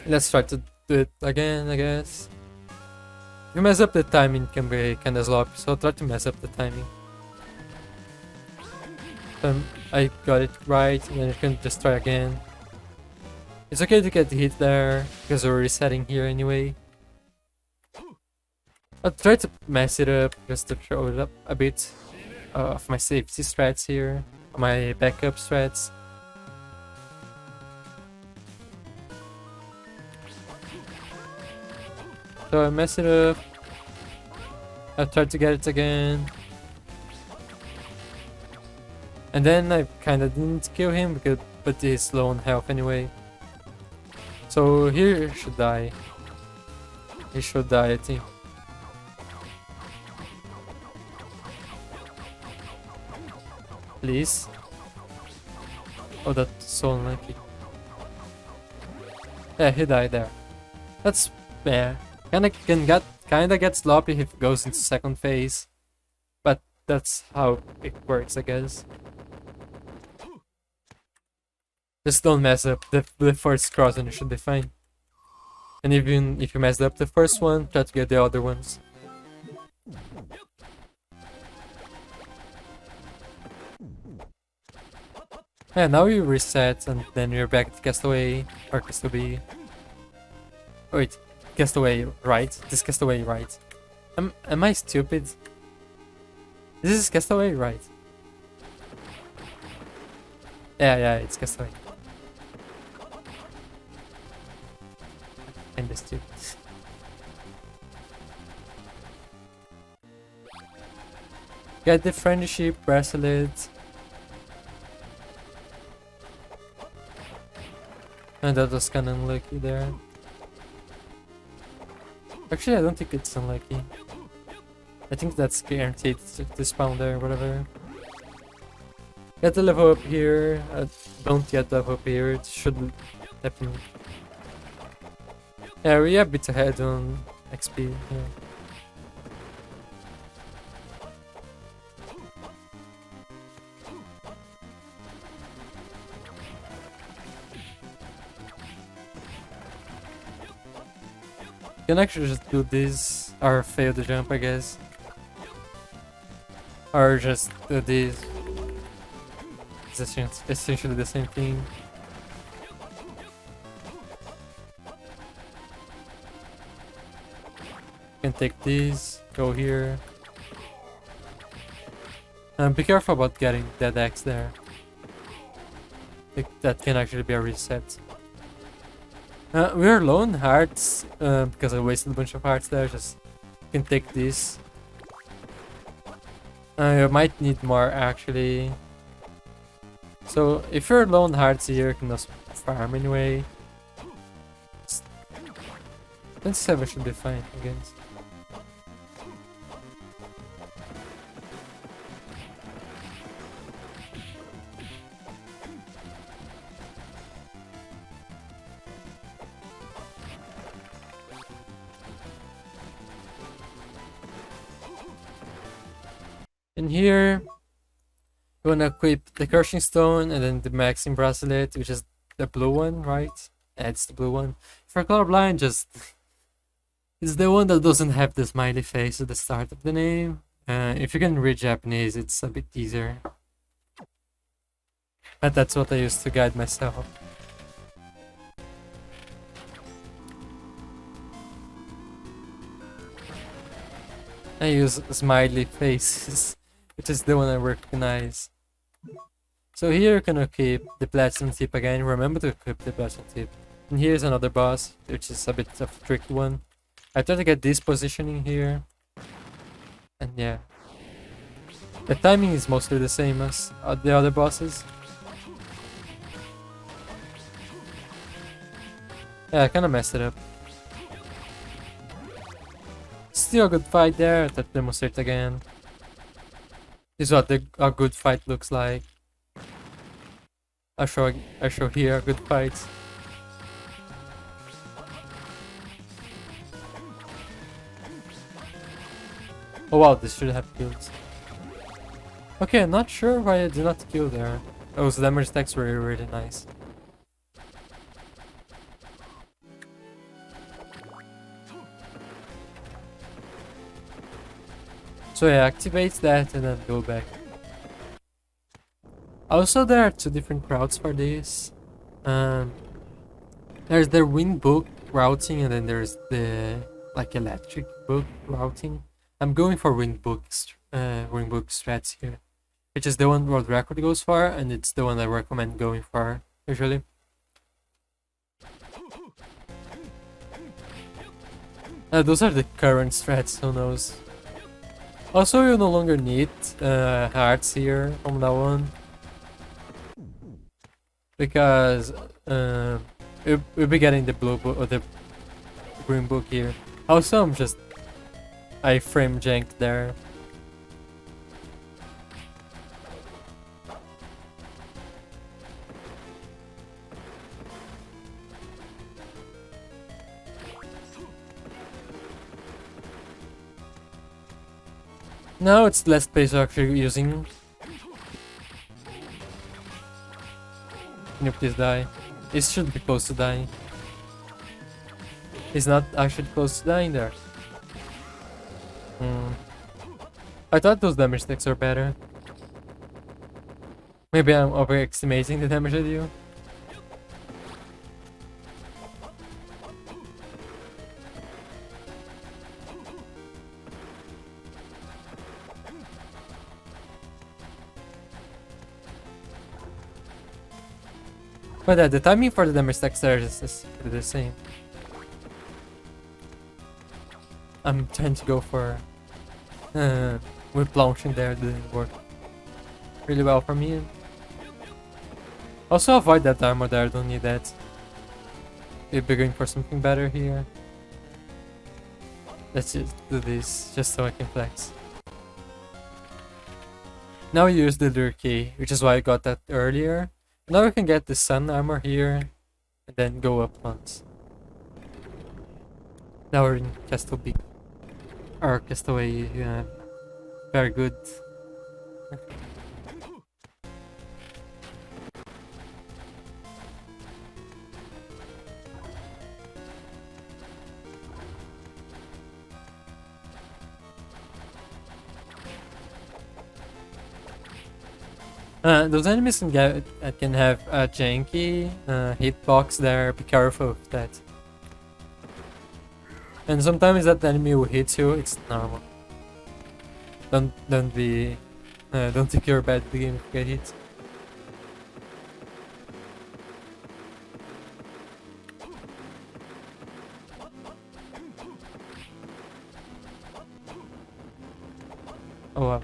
Let's try to do it again, I guess. If you mess up the timing, it can be kinda sloppy, so try to mess up the timing. I got it right, and then you can just try again. It's okay to get hit there, because we're resetting here anyway. I'll try to mess it up, just to show it up a bit of my safety strats here. My backup strats. So I mess it up. I tried to get it again. And then I kinda didn't kill him but he's low on health anyway. So here he should die. He should die, I think. Please. Oh, that's so unlucky. Yeah, he died there. That's yeah. Kinda get sloppy if it goes into second phase, but that's how it works, I guess. Just don't mess up the first cross, and you should be fine. And even if you messed up the first one, try to get the other ones. Yeah, now you reset and then you're back to Castaway or Castaway. Wait, Castaway right? This Castaway right? Am I stupid? This is Castaway right? Yeah, it's Castaway. Kinda stupid. Get the friendship bracelet. And that was kinda unlucky there. Actually, I don't think it's unlucky. I think that's guaranteed to spawn there, whatever. Get the level up here. Don't get level up here. It should definitely. Yeah, we are a bit ahead on XP. Yeah. You can actually just do this or fail the jump, I guess. Or just do this. It's essentially the same thing. You can take these, go here. And be careful about getting that X there. That can actually be a reset. We're low on hearts because I wasted a bunch of hearts there. Just you can take this. You might need more actually. So if you're low on hearts here, you can also farm anyway. 27 should be fine, I guess. In here, you wanna equip the Crushing Stone and then the Maxing Bracelet, which is the blue one, right? Yeah, it's the blue one. If you're colorblind, just it's the one that doesn't have the smiley face at the start of the name. If you can read Japanese, it's a bit easier. But that's what I used to guide myself. I use smiley faces, which is the one I recognize. So here you can equip the Platinum Tip again. Remember to equip the Platinum Tip. And here's another boss, which is a bit of a tricky one. I try to get this positioning here. And yeah. The timing is mostly the same as the other bosses. Yeah, I kinda messed it up. Still a good fight there, that demonstrates again. This is what a good fight looks like. I show here a good fight. Oh wow, this should have killed. Okay, I'm not sure why I did not kill there. Those damage stacks were really nice. So yeah, activate that and then go back. Also, there are two different routes for this. There's the wind book routing and then there's the like electric book routing. I'm going for wind book strats here, which is the one world record goes for, and it's the one I recommend going for usually. Those are the current strats, who knows. Also, you no longer need hearts here from now on, because we'll be getting the blue book or the green book here. Also, I frame janked there. Now it's less space actually using. Can you please die? It should be close to dying. He's not actually close to dying there. I thought those damage stacks are better. Maybe I'm overestimating the damage I do. But the timing for the damage stacks there is the same. I'm trying to go for with launching there, didn't work really well for me. Also avoid that armor there, I don't need that. We'll be going for something better here. Let's just do this, just so I can flex. Now we use the lure key, which is why I got that earlier. Now we can get the sun armor here, and then go up once. Now we're in Castle B. Or Castaway, yeah. Very good. Those enemies can have a janky hitbox there, be careful of that. And sometimes that enemy will hit you, it's normal. Don't think you're bad at the game if you get hit. Oh wow.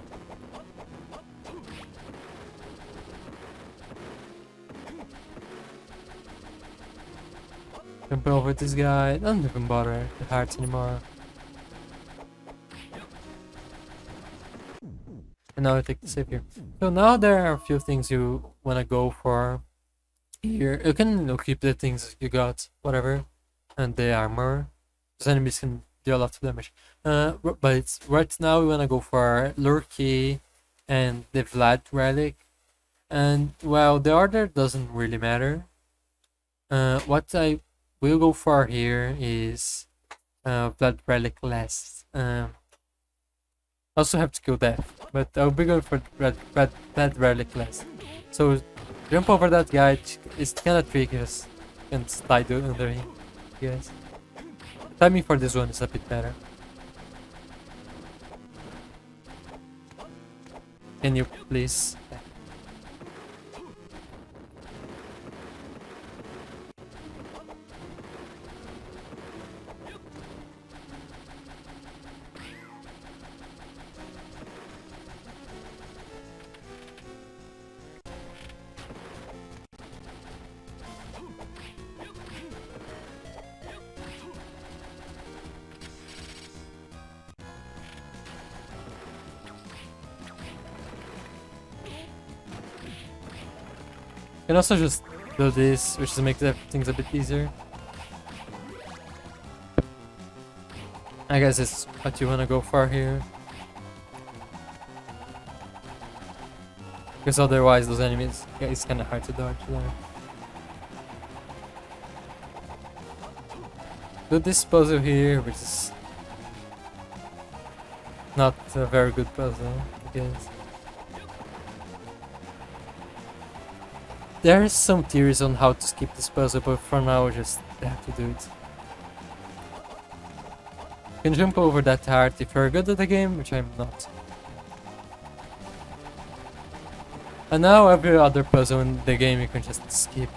Jumping over this guy. Don't even bother the hearts anymore. And now I take the save here. So now there are a few things you wanna go for here. You can keep the things you got, whatever, and the armor. Those enemies can deal a lot of damage. But it's, right now we wanna go for Lure Key and the Vlad relic. And well, the order doesn't really matter. What I will go for here is Vlad relic last. Also have to kill that, but I'll be going for that relic last. So jump over that guy. It's kind of tricky, just can't slide under him. Yes. Timing for this one is a bit better. Can you please? You can also just do this, which makes things a bit easier. I guess it's what you wanna go for here. Because otherwise those enemies, yeah, it's kinda hard to dodge there. Do this puzzle here, which is not a very good puzzle, I guess. There are some theories on how to skip this puzzle, but for now, just have to do it. You can jump over that heart if you're good at the game, which I'm not. And now every other puzzle in the game you can just skip.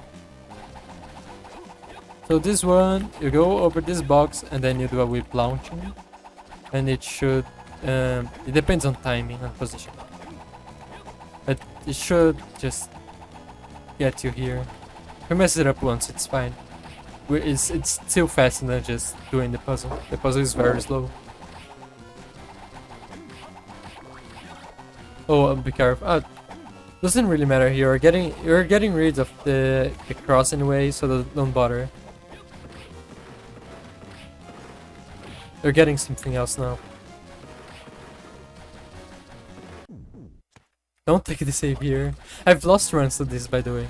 So this one, you go over this box and then you do a whip launching. And it should, it depends on timing and position. But it should just get you here. If you mess it up once, it's fine. It's still faster than just doing the puzzle. The puzzle is very slow. Oh, be careful. Doesn't really matter here. You're getting rid of the cross anyway, so don't bother. You're getting something else now. Don't take the save here. I've lost runs to this, by the way.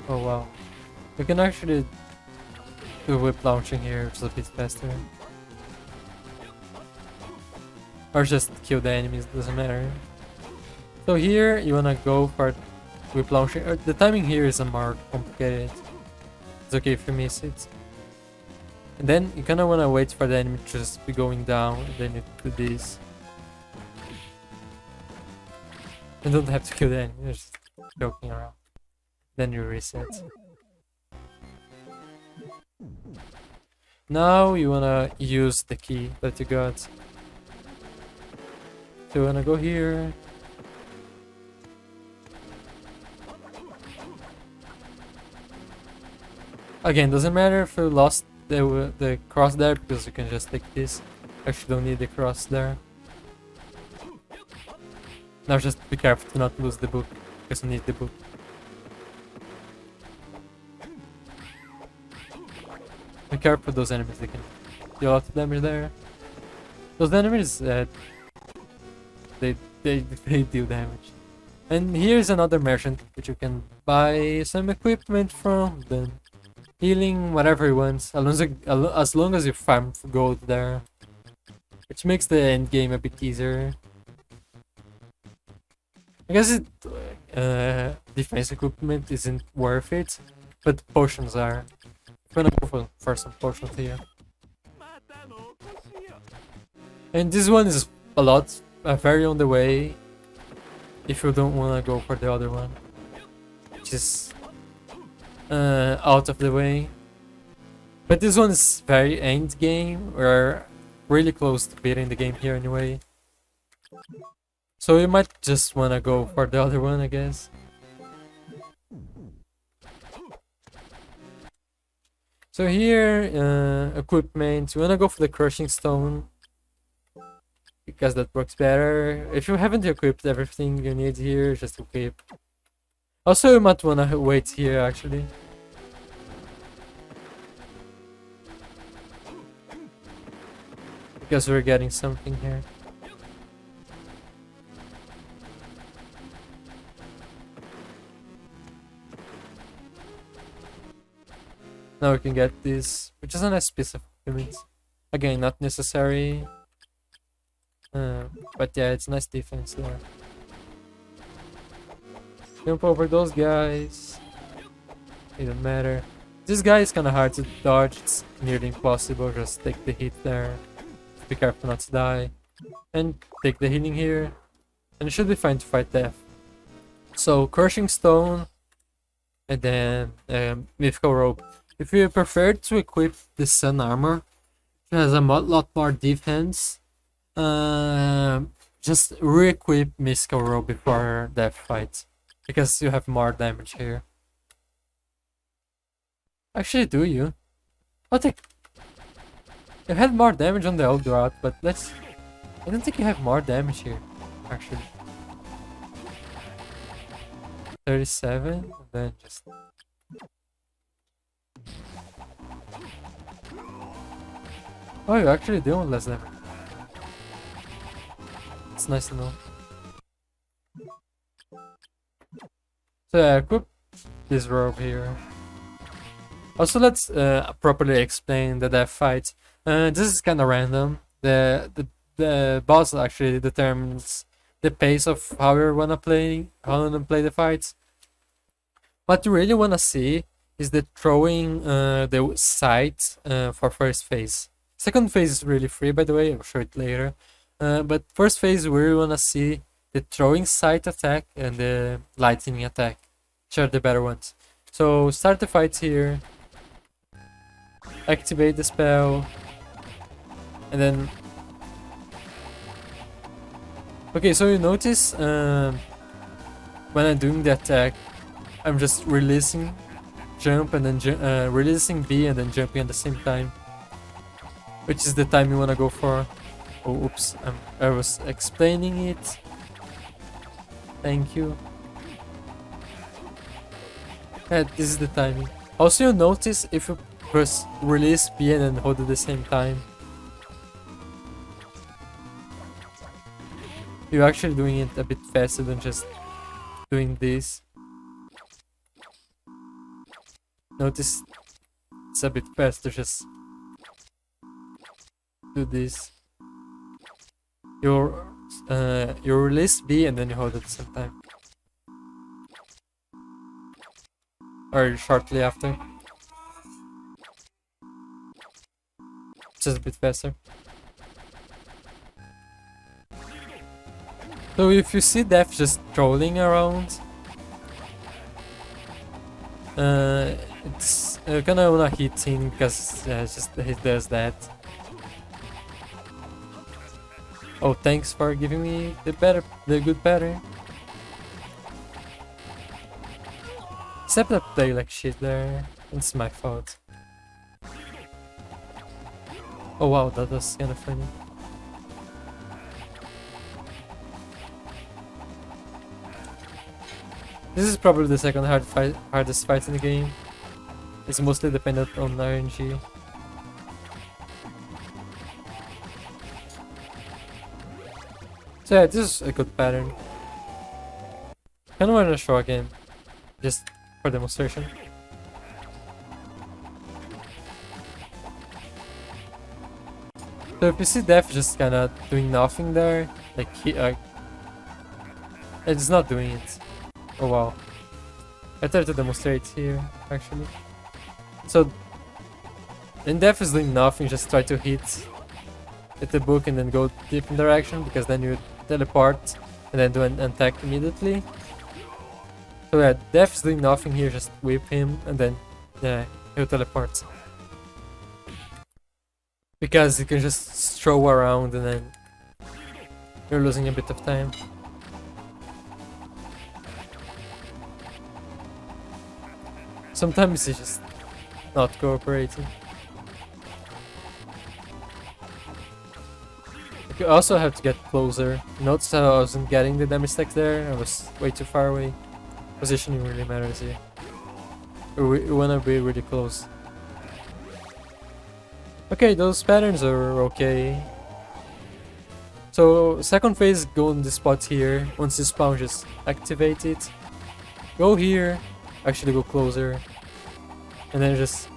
Oh wow. You can actually do whip launching here, which is a bit faster. Or just kill the enemies, doesn't matter. So here you wanna go for whip launching. The timing here is a more complicated. It's okay if you miss it. And then you kinda wanna wait for the enemy to just be going down, and then you do this. You don't have to kill the enemy, you're just joking around. Then you reset. Now you wanna use the key that you got. So you wanna go here. Again, doesn't matter if you lost the cross there, because you can just take this. Actually don't need the cross there. Now just be careful to not lose the book, because you need the book. Be careful with those enemies, they can do a lot of damage there. Those enemies, they deal damage. And here's another merchant which you can buy some equipment from, then healing, whatever you want, as long as you farm gold there. Which makes the end game a bit easier. I guess defense equipment isn't worth it, but potions are. I'm gonna go for some potions here. And this one is very on the way, if you don't wanna go for the other one, which is out of the way. But this one is very end game. We're really close to beating the game here anyway. So you might just wanna go for the other one, I guess. So here, equipment, you wanna go for the crushing stone because that works better. If you haven't equipped everything you need here, just equip. Also, you might wanna wait here actually. Because we're getting something here. Now we can get this, which is a nice piece of equipment. Again, not necessary. But yeah, it's nice defense there. Jump over those guys. It doesn't matter. This guy is kinda hard to dodge, it's nearly impossible. Just take the hit there. Be careful not to die. And take the healing here. And it should be fine to fight death. So, crushing stone. And then mythical rope. If you prefer to equip the sun armor, it has a lot more defense. Just re-equip mythical rope before death fight, because you have more damage here. Actually, do you? I'll take. You had more damage on the old route, but let's. I don't think you have more damage here, actually. 37, and then just. Oh, you're actually doing less damage. It's nice to know. So yeah, equip this robe here. Also, let's properly explain the death fight. This is kind of random. The boss actually determines the pace of how you wanna play the fights. What you really wanna see is the throwing the sight for first phase. Second phase is really free, by the way. I'll show it later. But first phase, we really wanna see the throwing sight attack and the lightning attack, which are the better ones. So start the fight here. Activate the spell. And then... Okay, so you notice when I'm doing the attack, I'm just releasing jump and then releasing B and then jumping at the same time. Which is the time you wanna go for. Oh, oops, I was explaining it. Thank you. Yeah, this is the timing. Also, you notice if you press release B and then hold at the same time, you're actually doing it a bit faster than just doing this. Notice it's a bit faster, just do this. You release B and then you hold it at the same time. Or shortly after. Just a bit faster. So if you see Death just trolling around, it's kinda wanna hit him because just he does that. Oh, thanks for giving me the good pattern. Except I play like shit there. It's my fault. Oh wow, that was kinda funny. This is probably the second hardest fight in the game. It's mostly dependent on RNG. So yeah, this is a good pattern. Kinda wanna show again, just for demonstration. So if you see Death just kinda doing nothing there, like it's not doing it. Oh wow. I tried to demonstrate here, actually. So, when Death is doing nothing, just try to hit the book and then go different direction, because then you teleport and then do an attack immediately. So yeah, Death is doing nothing here, just whip him and then yeah, he'll teleport. because you can just throw around and then you're losing a bit of time. Sometimes it's just not cooperating. You also have to get closer. Notice how I wasn't getting the damage stacks there, I was way too far away. Positioning really matters here. You wanna be really close. Okay, those patterns are okay. So, second phase, go in the spot here. Once you spawn, just activate it. Go here, actually go closer. And then just,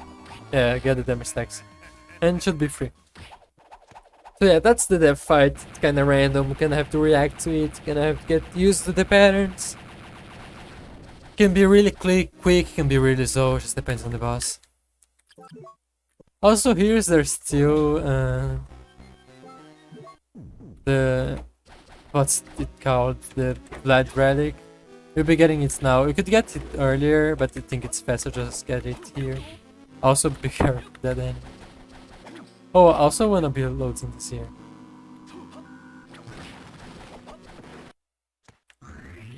yeah, get the damage stacks. And it should be free. So yeah, that's the dev fight. It's kinda random, you kinda have to react to it, you kinda have to get used to the patterns. Can be really quick, can be really slow, just depends on the boss. Also, here's there's still the what's it called? The blood relic. You'll be getting it now. You could get it earlier, but I think it's faster just get it here. Also be careful of that end. Oh, I also wanna build loads in this here.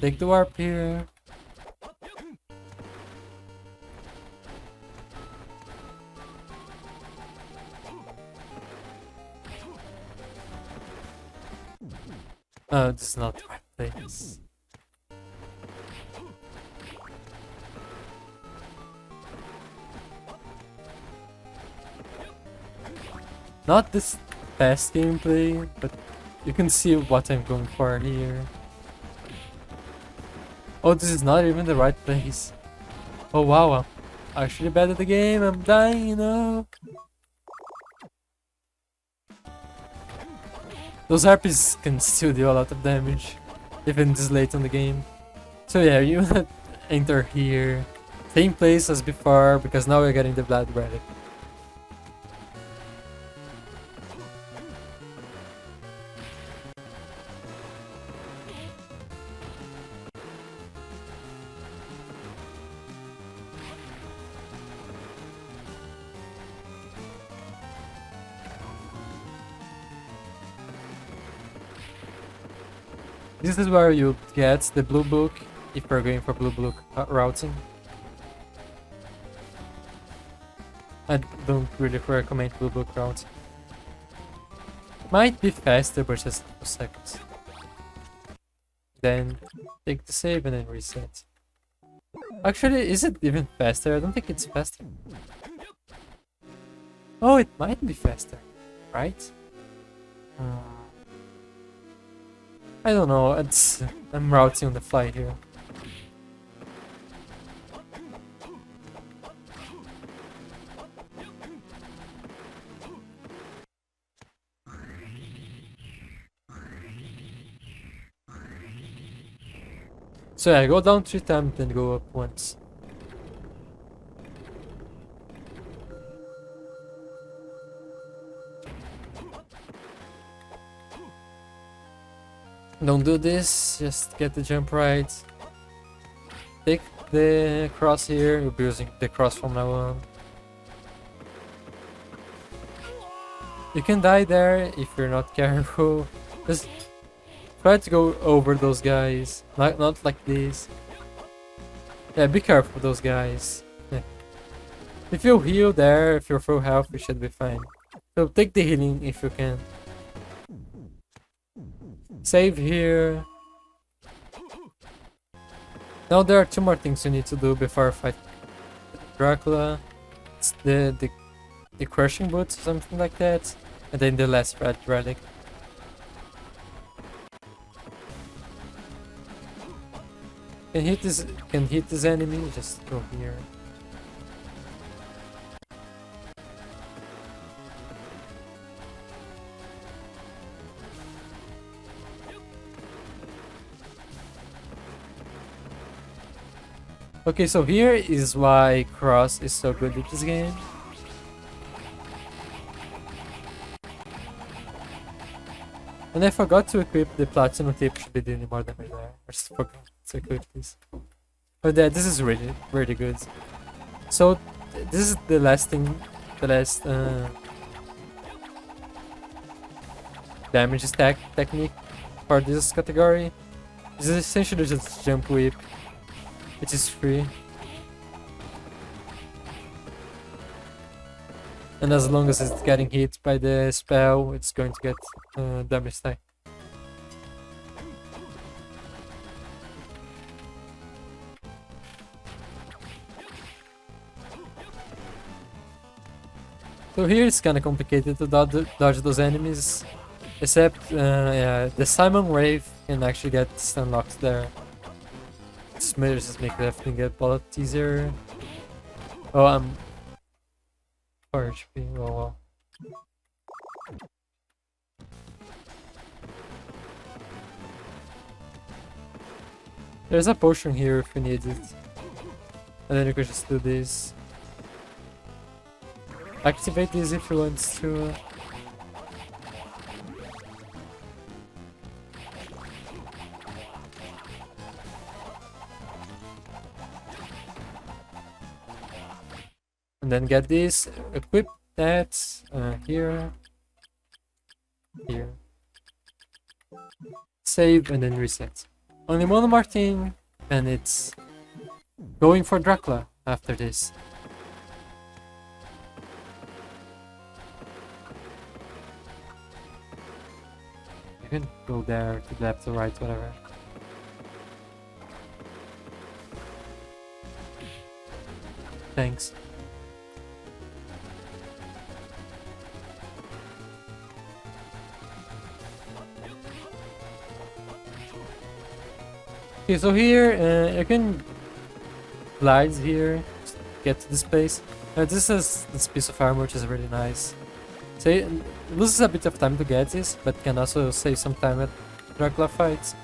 Take the warp here. Oh, this is not the right place. Not this fast gameplay, but you can see what I'm going for here. Oh, this is not even the right place. Oh wow, I'm actually bad at the game, I'm dying, you know. Those harpies can still do a lot of damage, even this late in the game. So yeah, you wanna enter here. Same place as before, because now we're getting the blood relic. This is where you get the blue book if you're going for blue book routing. I don't really recommend blue book routing. Might be faster, but just a second. Then take the save and then reset. Actually, is it even faster? I don't think it's faster. Oh, it might be faster, right? I don't know, I'm routing on the fly here. So yeah, go down 3 times, then go up once. Don't do this, just get the jump right. Take the cross here, you'll be using the cross from now on. You can die there if you're not careful. Just try to go over those guys, not like this. Yeah, be careful of those guys. Yeah. If you heal there, if you're full health, you should be fine. So take the healing if you can. Save here. Now there are 2 more things you need to do before I fight Dracula. It's the crushing boots, something like that, and then the last red relic. Can hit this enemy. Just go here. Okay, so here is why Cross is so good at this game. And I forgot to equip the platinum tip, should be doing more damage there. I just forgot to equip this. But yeah, this is really good. So this is the last thing, the last damage stack technique for this category. It's essentially just jump whip, which is free. And as long as it's getting hit by the spell, it's going to get damage stack. So here it's kinda complicated to dodge those enemies, except yeah, the Simon Wave can actually get stun locked there. This may just make everything get a lot easier. Oh, I'm 4 HP, oh well. There's a potion here if we need it. And then you could just do this. Activate this if you want to. And then get this, equip that here, here. Save and then reset. Only one more thing, and it's going for Dracula after this. You can go there, to the left or right, whatever. Thanks. Okay, so here you can glide here to get to this place. This is this piece of armor, which is really nice. So it loses a bit of time to get this, but can also save some time at Dracula fights.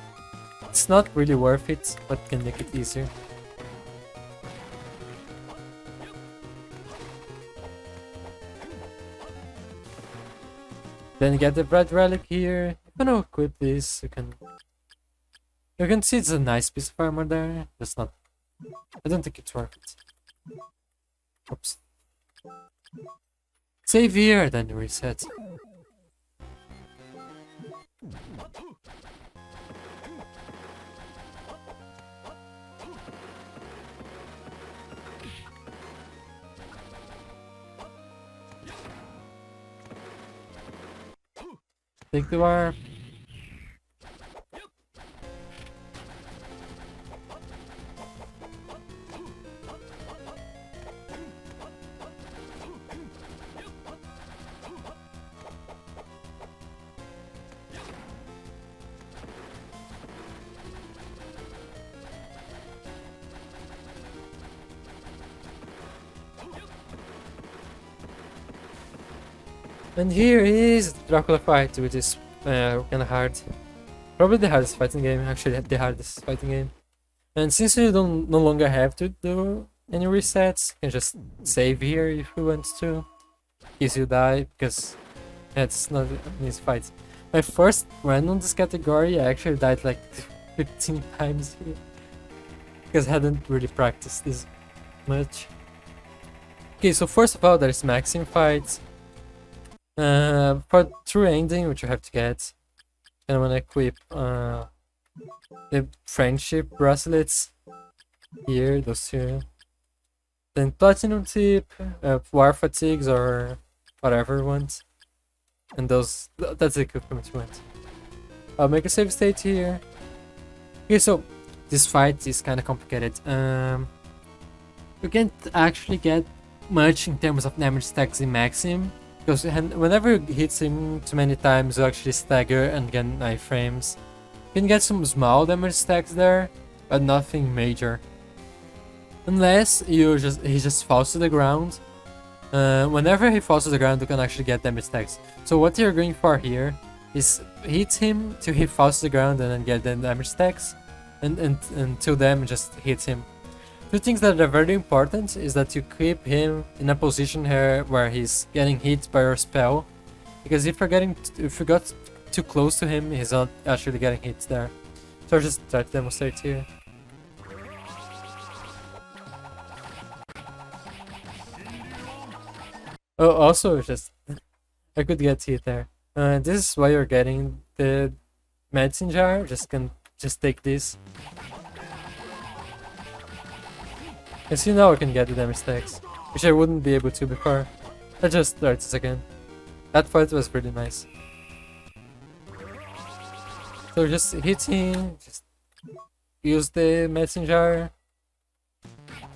It's not really worth it, but can make it easier. Then get the red relic here. You can equip this. You can see it's a nice piece of armor there. That's not. I don't think it's worth it. Oops. Save here, then reset. Take the wire. And here is the Dracula fight, which is kinda hard. Probably the hardest fighting game, actually the hardest fighting game. And since you no longer have to do any resets, you can just save here if you want to. In case you die, because it's not an easy fight. My first run on this category, I actually died like 15 times here. Because I hadn't really practiced this much. Okay, so first of all, there's Maxim fights. For true ending, which you have to get, and I want to equip the friendship bracelets here, those two. Then platinum tip, war fatigues or whatever you want, and that's the equipment you want. I'll make a save state here. Okay, so this fight is kind of complicated. You can't actually get much in terms of damage stacks in Maxim. Because whenever you hit him too many times, you actually stagger and get iframes. You can get some small damage stacks there, but nothing major. Unless he just falls to the ground. Whenever he falls to the ground, you can actually get damage stacks. So what you're going for here is hit him till he falls to the ground and then get the damage stacks. And until then, just hit him. Two things that are very important is that you keep him in a position here where he's getting hit by your spell, because if you got too close to him, he's not actually getting hit there. So I'll just try to demonstrate here. Oh, also just I could get hit there. This is why you're getting the medicine jar. Just take this. And see, now I can get the damage stacks, which I wouldn't be able to before. Let's just start this again. That fight was pretty nice. So just hit him, just use the medicine jar.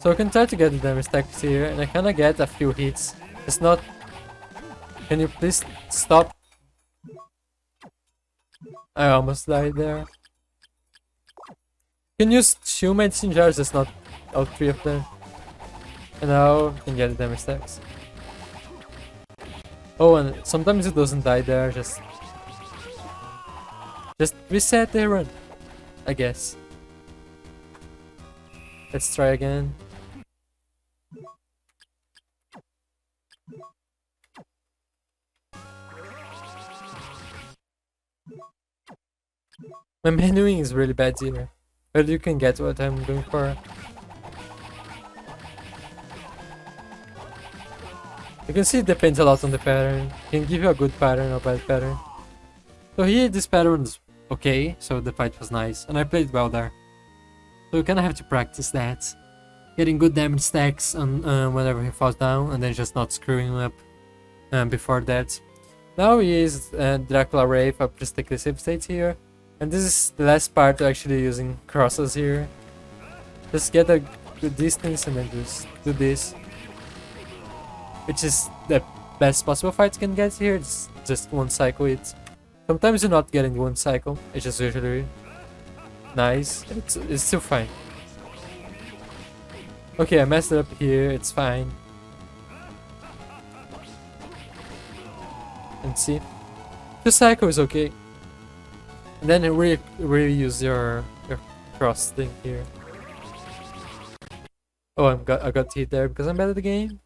So I can try to get the damage stacks here, and I kinda get a few hits. It's not... Can you please stop? I almost died there. You can use 2 medicine jars, just not all 3 of them. And now you can get the damage stacks. Oh, and sometimes it doesn't die there, just reset the run, I guess. Let's try again. My menuing is really bad here, but you can get what I'm going for. You can see it depends a lot on the pattern. It can give you a good pattern or bad pattern. So here this pattern's okay, so the fight was nice, and I played well there. So you kinda have to practice that. Getting good damage stacks on whenever he falls down, and then just not screwing him up before that. Now he is Dracula Wraith, I'll just take the save state here. And this is the last part actually using crosses here. Just get a good distance and then just do this. Which is the best possible fight you can get here, it's just one cycle it. Sometimes you're not getting one cycle, it's just usually nice, it's still fine. Okay, I messed it up here, it's fine. And see, 2 cycle is okay. And then really use your cross thing here. Oh, I got hit there because I'm bad at the game.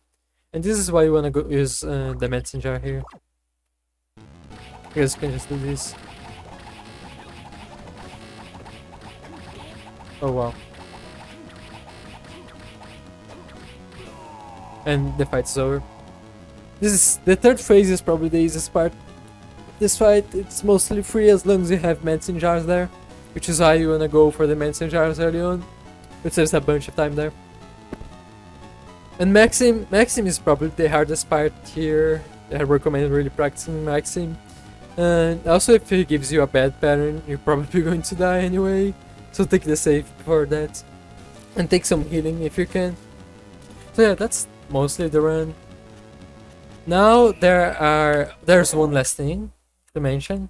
And this is why you wanna go use the medicine jar here. You guys can just do this. Oh wow. And the fight's over. This is the third phase is probably the easiest part. This fight, it's mostly free as long as you have medicine jars there, which is why you wanna go for the medicine jars early on, which saves a bunch of time there. And Maxim is probably the hardest part here. I recommend really practicing Maxim. And also if he gives you a bad pattern, you're probably going to die anyway, so take the save before that. And take some healing if you can. So yeah, that's mostly the run. Now there's one last thing to mention.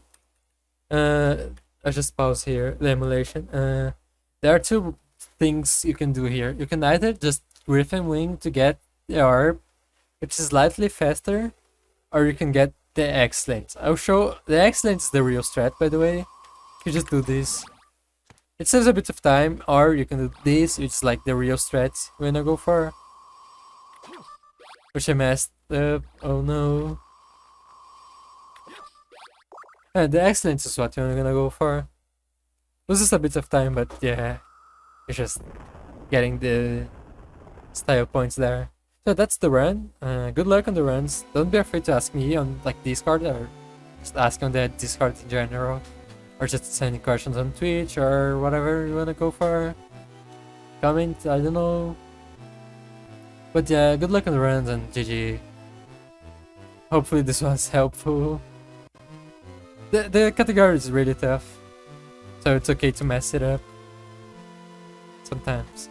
I just pause here the emulation. There are 2 things you can do here. You can either just Griffin Wing to get the orb, which is slightly faster, or you can get the Excellent. I'll show the Excellent is the real strat, by the way. You just do this. It saves a bit of time, or you can do this, which is like the real strat you wanna go for. Which I messed up. Oh no. The Excellence is what you're gonna go for. Loses a bit of time, but yeah, you're just getting the style points there. So that's the run. Good luck on the runs. Don't be afraid to ask me on like Discord, or just ask on the Discord in general, or just sending questions on Twitch or whatever you wanna go for. Comment, I don't know. But yeah, good luck on the runs and GG. Hopefully this was helpful. The category is really tough, so it's okay to mess it up sometimes.